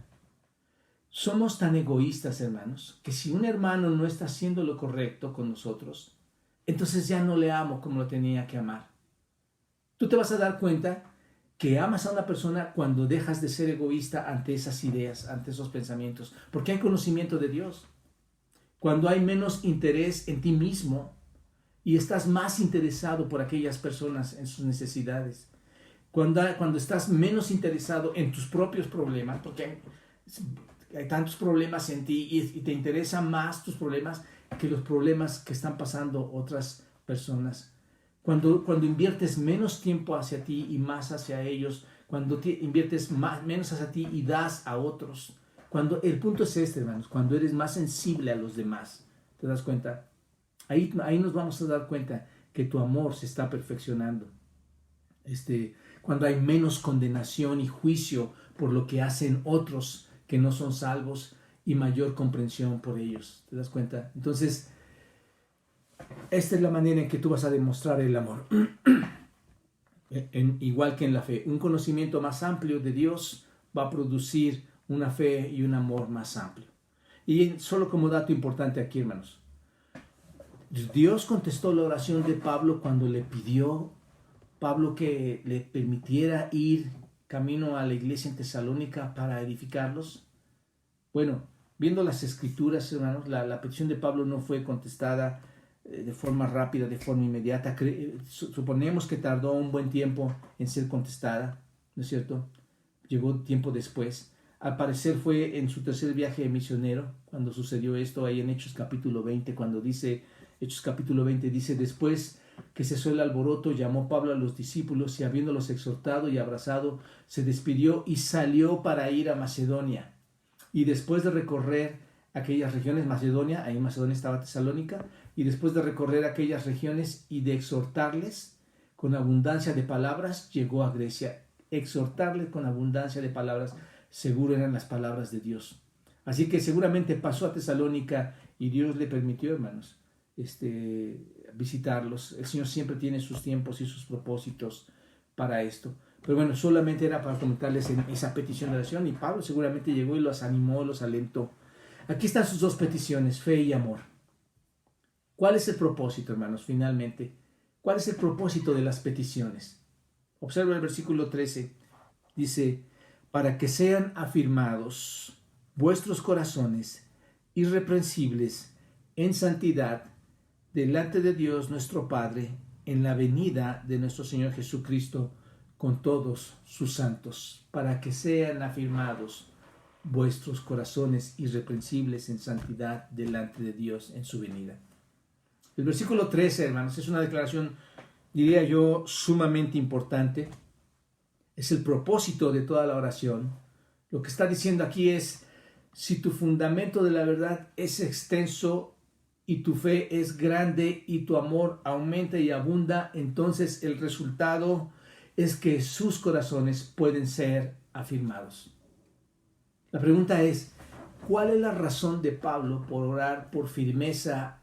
Somos tan egoístas, hermanos, que si un hermano no está haciendo lo correcto con nosotros, entonces ya no le amo como lo tenía que amar. Tú te vas a dar cuenta que amas a una persona cuando dejas de ser egoísta ante esas ideas, ante esos pensamientos, porque hay conocimiento de Dios. Cuando hay menos interés en ti mismo y estás más interesado por aquellas personas en sus necesidades. Cuando estás menos interesado en tus propios problemas, porque hay tantos problemas en ti y te interesan más tus problemas que los problemas que están pasando otras personas. Cuando inviertes menos tiempo hacia ti y más hacia ellos, cuando inviertes menos hacia ti y das a otros. El punto es este, hermanos, cuando eres más sensible a los demás, ¿te das cuenta? Ahí nos vamos a dar cuenta que tu amor se está perfeccionando. Cuando hay menos condenación y juicio por lo que hacen otros que no son salvos y mayor comprensión por ellos, ¿te das cuenta? Entonces, esta es la manera en que tú vas a demostrar el amor. Igual que en la fe, un conocimiento más amplio de Dios va a producir una fe y un amor más amplio. Y solo como dato importante aquí, hermanos, Dios contestó la oración de Pablo cuando le pidió Pablo que le permitiera ir camino a la iglesia en Tesalónica para edificarlos. Bueno, viendo las escrituras, hermanos, la petición de Pablo no fue contestada de forma rápida, de forma inmediata. Suponemos que tardó un buen tiempo en ser contestada, ¿no es cierto? Llegó tiempo después. Al parecer fue en su tercer viaje misionero cuando sucedió esto, ahí en Hechos capítulo 20, cuando dice, Hechos capítulo 20 dice, después que cesó el alboroto, llamó Pablo a los discípulos y habiéndolos exhortado y abrazado, se despidió y salió para ir a Macedonia. Y después de recorrer aquellas regiones, Macedonia, ahí en Macedonia estaba Tesalónica, y después de recorrer aquellas regiones y de exhortarles con abundancia de palabras, llegó a Grecia. Exhortarles con abundancia de palabras, seguro eran las palabras de Dios. Así que seguramente pasó a Tesalónica y Dios le permitió, hermanos, visitarlos. El Señor siempre tiene sus tiempos y sus propósitos para esto. Pero bueno, solamente era para comentarles en esa petición de oración y Pablo seguramente llegó y los animó, los alentó. Aquí están sus dos peticiones, fe y amor. ¿Cuál es el propósito, hermanos, finalmente? ¿Cuál es el propósito de las peticiones? Observa el versículo 13. Dice, para que sean afirmados vuestros corazones irreprensibles en santidad delante de Dios nuestro Padre en la venida de nuestro Señor Jesucristo con todos sus santos, para que sean afirmados vuestros corazones irreprensibles en santidad delante de Dios en su venida. El versículo 13, hermanos, es una declaración, diría yo, sumamente importante. Es el propósito de toda la oración. Lo que está diciendo aquí es, si tu fundamento de la verdad es extenso y tu fe es grande y tu amor aumenta y abunda, entonces el resultado es que sus corazones pueden ser afirmados. La pregunta es, ¿cuál es la razón de Pablo por orar por firmeza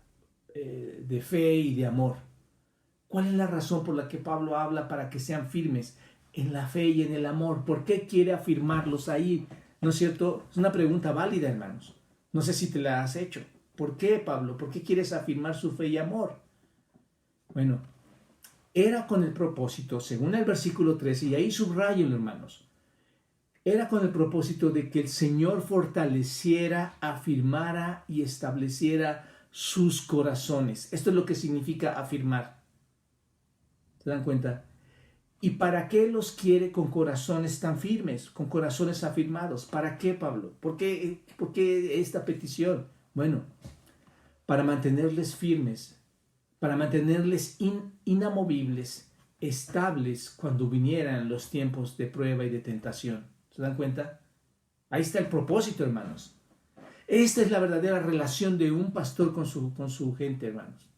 de fe y de amor? ¿Cuál es la razón por la que Pablo habla para que sean firmes en la fe y en el amor? ¿Por qué quiere afirmarlos ahí? ¿No es cierto? Es una pregunta válida, hermanos. No sé si te la has hecho. ¿Por qué, Pablo? ¿Por qué quieres afirmar su fe y amor? Bueno, era con el propósito, según el versículo 13, y ahí subrayenlo, hermanos, era con el propósito de que el Señor fortaleciera, afirmara y estableciera sus corazones. Esto es lo que significa afirmar. ¿Se dan cuenta? ¿Y para qué los quiere con corazones tan firmes, con corazones afirmados? ¿Para qué, Pablo? ¿Por qué esta petición? Bueno, para mantenerles firmes, para mantenerles inamovibles, estables cuando vinieran los tiempos de prueba y de tentación. ¿Se dan cuenta? Ahí está el propósito, hermanos. Esta es la verdadera relación de un pastor con su gente, hermanos.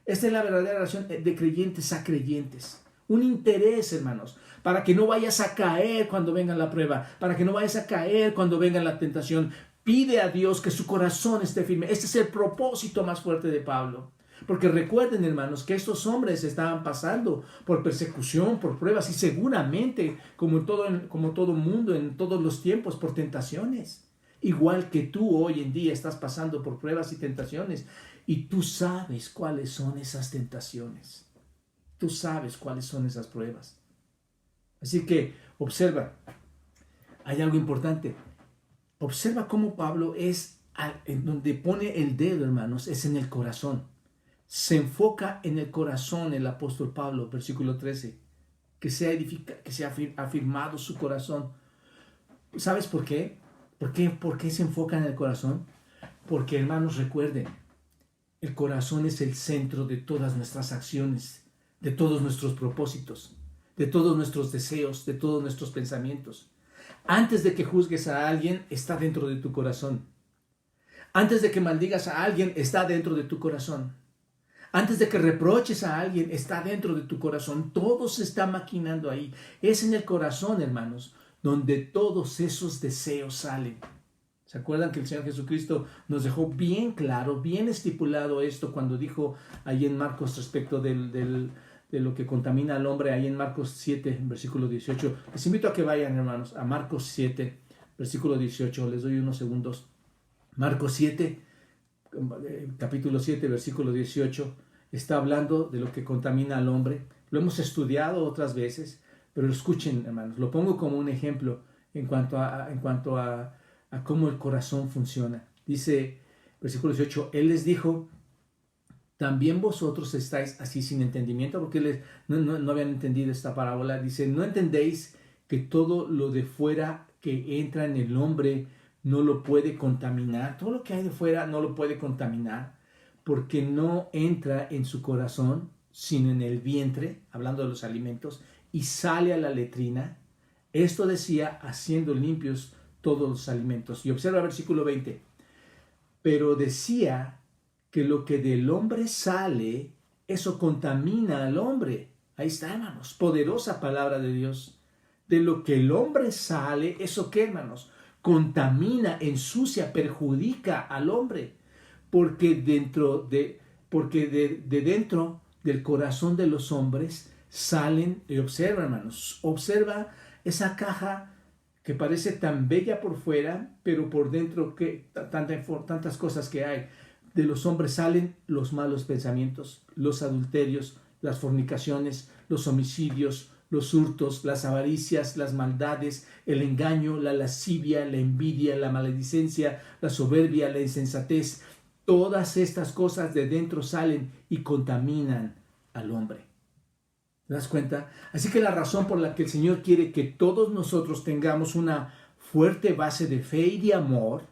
Esta es la verdadera relación de creyentes a creyentes. Un interés, hermanos, para que no vayas a caer cuando venga la prueba, para que no vayas a caer cuando venga la tentación. Pide a Dios que su corazón esté firme. Este es el propósito más fuerte de Pablo. Porque recuerden, hermanos, que estos hombres estaban pasando por persecución, por pruebas y seguramente, como todo mundo, en todos los tiempos, por tentaciones. Igual que tú hoy en día estás pasando por pruebas y tentaciones y tú sabes cuáles son esas tentaciones. Tú sabes cuáles son esas pruebas. Así que observa, hay algo importante. Observa cómo Pablo es, en donde pone el dedo, hermanos, es en el corazón. Se enfoca en el corazón el apóstol Pablo, versículo 13, que se ha afirmado su corazón. ¿Sabes por qué? ¿Por qué se enfoca en el corazón? Porque, hermanos, recuerden, el corazón es el centro de todas nuestras acciones, de todos nuestros propósitos, de todos nuestros deseos, de todos nuestros pensamientos. Antes de que juzgues a alguien, está dentro de tu corazón. Antes de que maldigas a alguien, está dentro de tu corazón. Antes de que reproches a alguien, está dentro de tu corazón. Todo se está maquinando ahí. Es en el corazón, hermanos, donde todos esos deseos salen. ¿Se acuerdan que el Señor Jesucristo nos dejó bien claro, bien estipulado esto cuando dijo ahí en Marcos respecto de lo que contamina al hombre, ahí en Marcos 7, versículo 18? Les invito a que vayan, hermanos, a Marcos 7, versículo 18. Les doy unos segundos. Marcos 7, capítulo 7, versículo 18, está hablando de lo que contamina al hombre. Lo hemos estudiado otras veces, pero escuchen, hermanos, lo pongo como un ejemplo en cuanto a cómo el corazón funciona. Dice, versículo 18, Él les dijo, también vosotros estáis así sin entendimiento, porque no habían entendido esta parábola. Dice, ¿no entendéis que todo lo de fuera que entra en el hombre no lo puede contaminar? Todo lo que hay de fuera no lo puede contaminar, porque no entra en su corazón, sino en el vientre, hablando de los alimentos, y sale a la letrina. Esto decía, haciendo limpios todos los alimentos. Y observa el versículo 20. Pero decía que lo que del hombre sale, eso contamina al hombre. Ahí está, hermanos, poderosa palabra de Dios. De lo que el hombre sale, ¿eso qué, hermanos? Contamina, ensucia, perjudica al hombre. Porque dentro del corazón de los hombres salen, y observa, hermanos, observa esa caja que parece tan bella por fuera, pero por dentro tantas cosas que hay. De los hombres salen los malos pensamientos, los adulterios, las fornicaciones, los homicidios, los hurtos, las avaricias, las maldades, el engaño, la lascivia, la envidia, la maledicencia, la soberbia, la insensatez. Todas estas cosas de dentro salen y contaminan al hombre. ¿Te das cuenta? Así que la razón por la que el Señor quiere que todos nosotros tengamos una fuerte base de fe y de amor,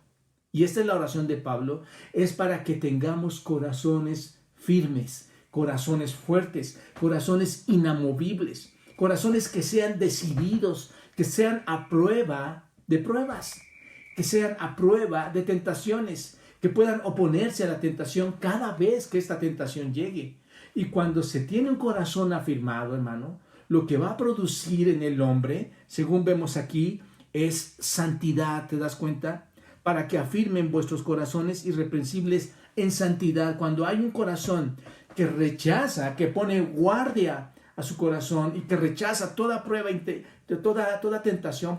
y esta es la oración de Pablo, es para que tengamos corazones firmes, corazones fuertes, corazones inamovibles, corazones que sean decididos, que sean a prueba de pruebas, que sean a prueba de tentaciones, que puedan oponerse a la tentación cada vez que esta tentación llegue. Y cuando se tiene un corazón afirmado, hermano, lo que va a producir en el hombre, según vemos aquí, es santidad. ¿Te das cuenta? Para que afirmen vuestros corazones irreprensibles en santidad. Cuando hay un corazón que rechaza, que pone guardia a su corazón y que rechaza toda prueba, toda tentación,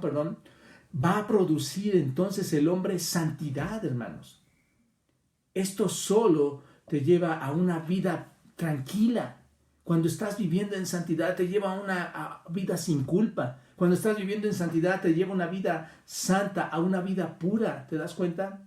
va a producir entonces el hombre santidad, hermanos. Esto solo te lleva a una vida tranquila. Cuando estás viviendo en santidad te lleva a una vida sin culpa. Cuando estás viviendo en santidad te lleva a una vida santa, a una vida pura. ¿Te das cuenta?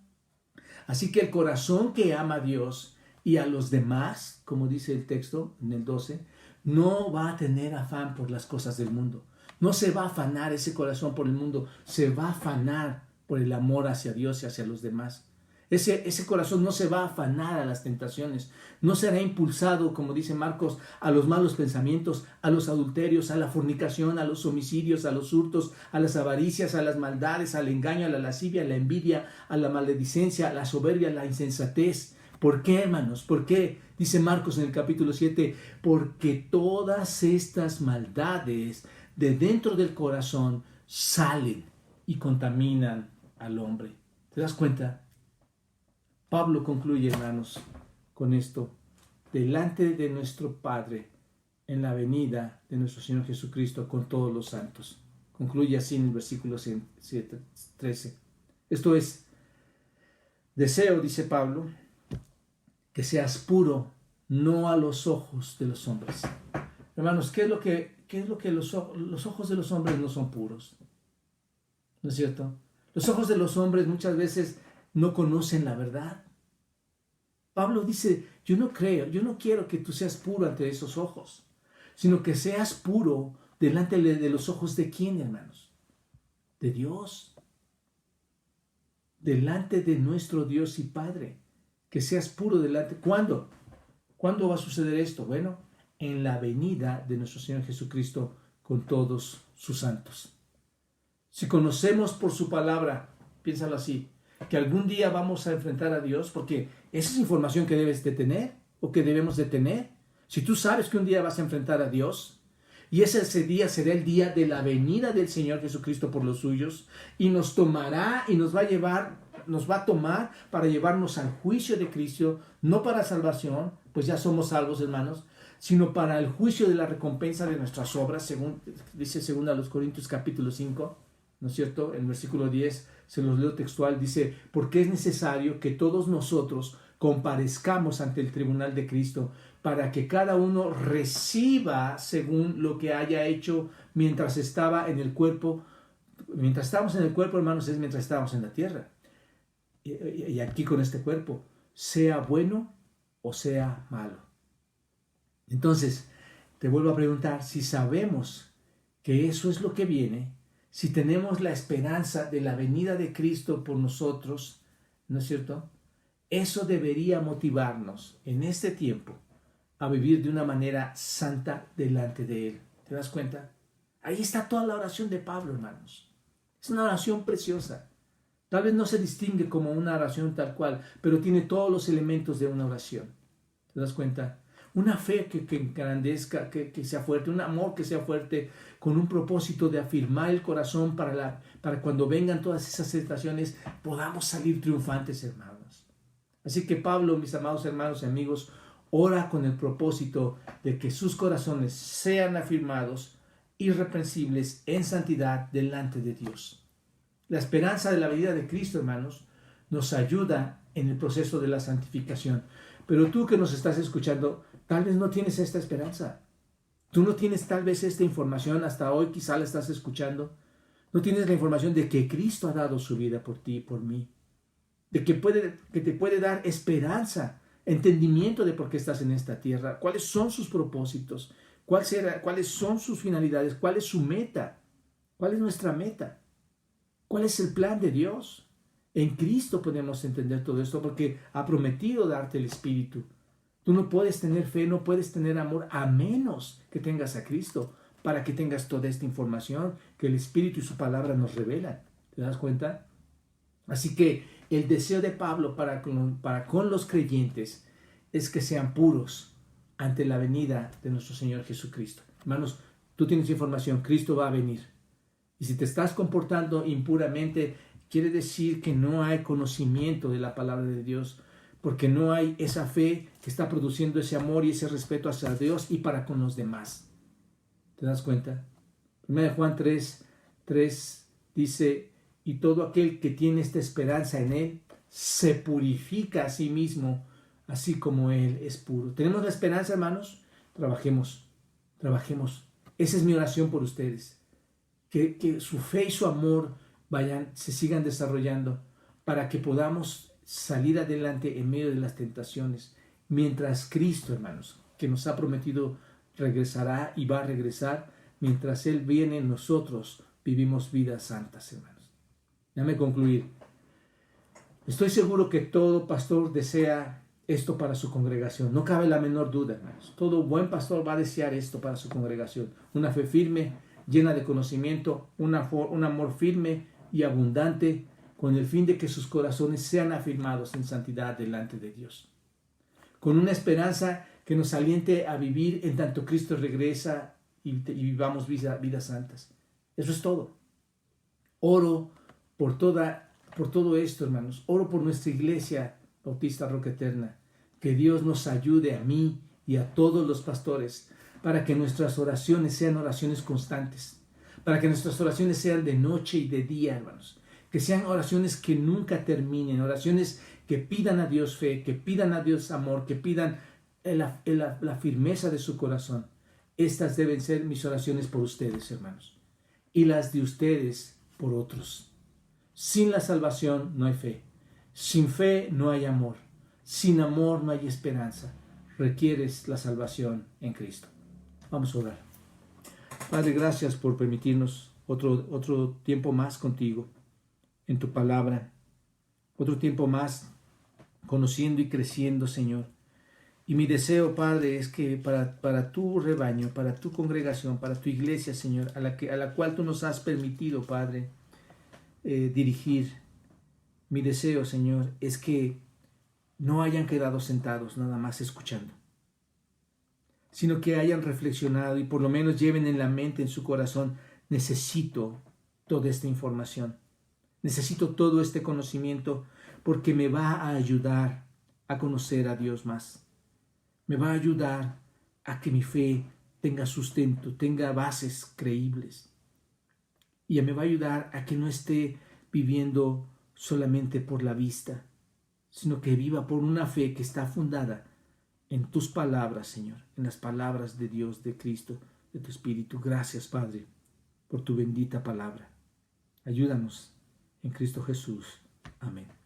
Así que el corazón que ama a Dios y a los demás, como dice el texto en el 12, no va a tener afán por las cosas del mundo. No se va a afanar ese corazón por el mundo. Se va a afanar por el amor hacia Dios y hacia los demás. Ese corazón no se va a afanar a las tentaciones, no será impulsado, como dice Marcos, a los malos pensamientos, a los adulterios, a la fornicación, a los homicidios, a los hurtos, a las avaricias, a las maldades, al engaño, a la lascivia, a la envidia, a la maledicencia, a la soberbia, a la insensatez. ¿Por qué, hermanos? ¿Por qué? Dice Marcos en el capítulo 7, porque todas estas maldades de dentro del corazón salen y contaminan al hombre. ¿Te das cuenta? Pablo concluye, hermanos, con esto. Delante de nuestro Padre, en la venida de nuestro Señor Jesucristo con todos los santos. Concluye así en el versículo 13. Esto es, deseo, dice Pablo, que seas puro, no a los ojos de los hombres. Hermanos, ¿qué es lo que los ojos de los hombres no son puros? ¿No es cierto? Los ojos de los hombres muchas veces no conocen la verdad. Pablo dice, yo no quiero que tú seas puro ante esos ojos, sino que seas puro delante de los ojos de ¿quién, hermanos? De Dios. Delante de nuestro Dios y Padre. Que seas puro delante. ¿Cuándo? ¿Cuándo va a suceder esto? Bueno, en la venida de nuestro Señor Jesucristo con todos sus santos. Si conocemos por su palabra, piénsalo así, que algún día vamos a enfrentar a Dios, porque esa es información que debes de tener o que debemos de tener. Si tú sabes que un día vas a enfrentar a Dios, y ese día será el día de la venida del Señor Jesucristo por los suyos, y nos tomará y nos va a tomar para llevarnos al juicio de Cristo, no para salvación, pues ya somos salvos, hermanos, sino para el juicio de la recompensa de nuestras obras, según dice 2 Corintios capítulo 5, ¿no es cierto? En versículo 10, se los leo textual, dice, porque es necesario que todos nosotros comparezcamos ante el tribunal de Cristo, para que cada uno reciba según lo que haya hecho mientras estaba en el cuerpo. Mientras estábamos en el cuerpo, hermanos, es mientras estábamos en la tierra. Y aquí con este cuerpo, sea bueno o sea malo. Entonces, te vuelvo a preguntar, si sabemos que eso es lo que viene, si tenemos la esperanza de la venida de Cristo por nosotros, ¿no es cierto? Eso debería motivarnos en este tiempo a vivir de una manera santa delante de Él. ¿Te das cuenta? Ahí está toda la oración de Pablo, hermanos. Es una oración preciosa. Tal vez no se distingue como una oración tal cual, pero tiene todos los elementos de una oración. ¿Te das cuenta? Una fe que engrandezca, que sea fuerte, un amor que sea fuerte, con un propósito de afirmar el corazón para cuando vengan todas esas tentaciones, podamos salir triunfantes, hermanos. Así que Pablo, mis amados hermanos y amigos, ora con el propósito de que sus corazones sean afirmados, irreprensibles, en santidad delante de Dios. La esperanza de la venida de Cristo, hermanos, nos ayuda en el proceso de la santificación. Pero tú que nos estás escuchando, tal vez no tienes esta esperanza. Tú no tienes tal vez esta información, hasta hoy quizá la estás escuchando. No tienes la información de que Cristo ha dado su vida por ti y por mí. De que te puede dar esperanza, entendimiento de por qué estás en esta tierra, cuáles son sus propósitos, cuáles son sus finalidades, cuál es su meta, cuál es nuestra meta, cuál es el plan de Dios. En Cristo podemos entender todo esto porque ha prometido darte el Espíritu. Tú no puedes tener fe, no puedes tener amor a menos que tengas a Cristo para que tengas toda esta información que el Espíritu y su palabra nos revelan. ¿Te das cuenta? Así que el deseo de Pablo para con los creyentes es que sean puros ante la venida de nuestro Señor Jesucristo. Hermanos, tú tienes información, Cristo va a venir. Y si te estás comportando impuramente, quiere decir que no hay conocimiento de la palabra de Dios, porque no hay esa fe que está produciendo ese amor y ese respeto hacia Dios y para con los demás. ¿Te das cuenta? 1 Juan 3 dice, y todo aquel que tiene esta esperanza en Él se purifica a sí mismo, así como Él es puro. ¿Tenemos la esperanza, hermanos? Trabajemos. Esa es mi oración por ustedes. Que su fe y su amor se sigan desarrollando para que podamos salir adelante en medio de las tentaciones. Mientras Cristo, hermanos, que nos ha prometido regresará y va a regresar, mientras Él viene, nosotros vivimos vidas santas, hermanos. Déjame concluir. Estoy seguro que todo pastor desea esto para su congregación. No cabe la menor duda, hermanos. Todo buen pastor va a desear esto para su congregación. Una fe firme, llena de conocimiento, un amor firme y abundante, con el fin de que sus corazones sean afirmados en santidad delante de Dios. Con una esperanza que nos aliente a vivir en tanto Cristo regresa y vivamos vidas santas. Eso es todo. Oro por todo esto, hermanos. Oro por nuestra iglesia Bautista Roca Eterna. Que Dios nos ayude a mí y a todos los pastores para que nuestras oraciones sean oraciones constantes. Para que nuestras oraciones sean de noche y de día, hermanos. Que sean oraciones que nunca terminen. Oraciones que pidan a Dios fe, que pidan a Dios amor, que pidan la firmeza de su corazón. Estas deben ser mis oraciones por ustedes, hermanos, y las de ustedes por otros. Sin la salvación no hay fe. Sin fe no hay amor. Sin amor no hay esperanza. Requieres la salvación en Cristo. Vamos a orar. Padre, gracias por permitirnos otro tiempo más contigo, en tu palabra. Otro tiempo más conociendo y creciendo, Señor. Y mi deseo, Padre, es que para tu rebaño, para tu congregación, para tu iglesia, Señor, a la cual tú nos has permitido, Padre, dirigir, mi deseo, Señor, es que no hayan quedado sentados nada más escuchando, sino que hayan reflexionado y por lo menos lleven en la mente, en su corazón, necesito toda esta información, necesito todo este conocimiento porque me va a ayudar a conocer a Dios más. Me va a ayudar a que mi fe tenga sustento, tenga bases creíbles. Y me va a ayudar a que no esté viviendo solamente por la vista, sino que viva por una fe que está fundada en tus palabras, Señor, en las palabras de Dios, de Cristo, de tu Espíritu. Gracias, Padre, por tu bendita palabra. Ayúdanos en Cristo Jesús. Amén.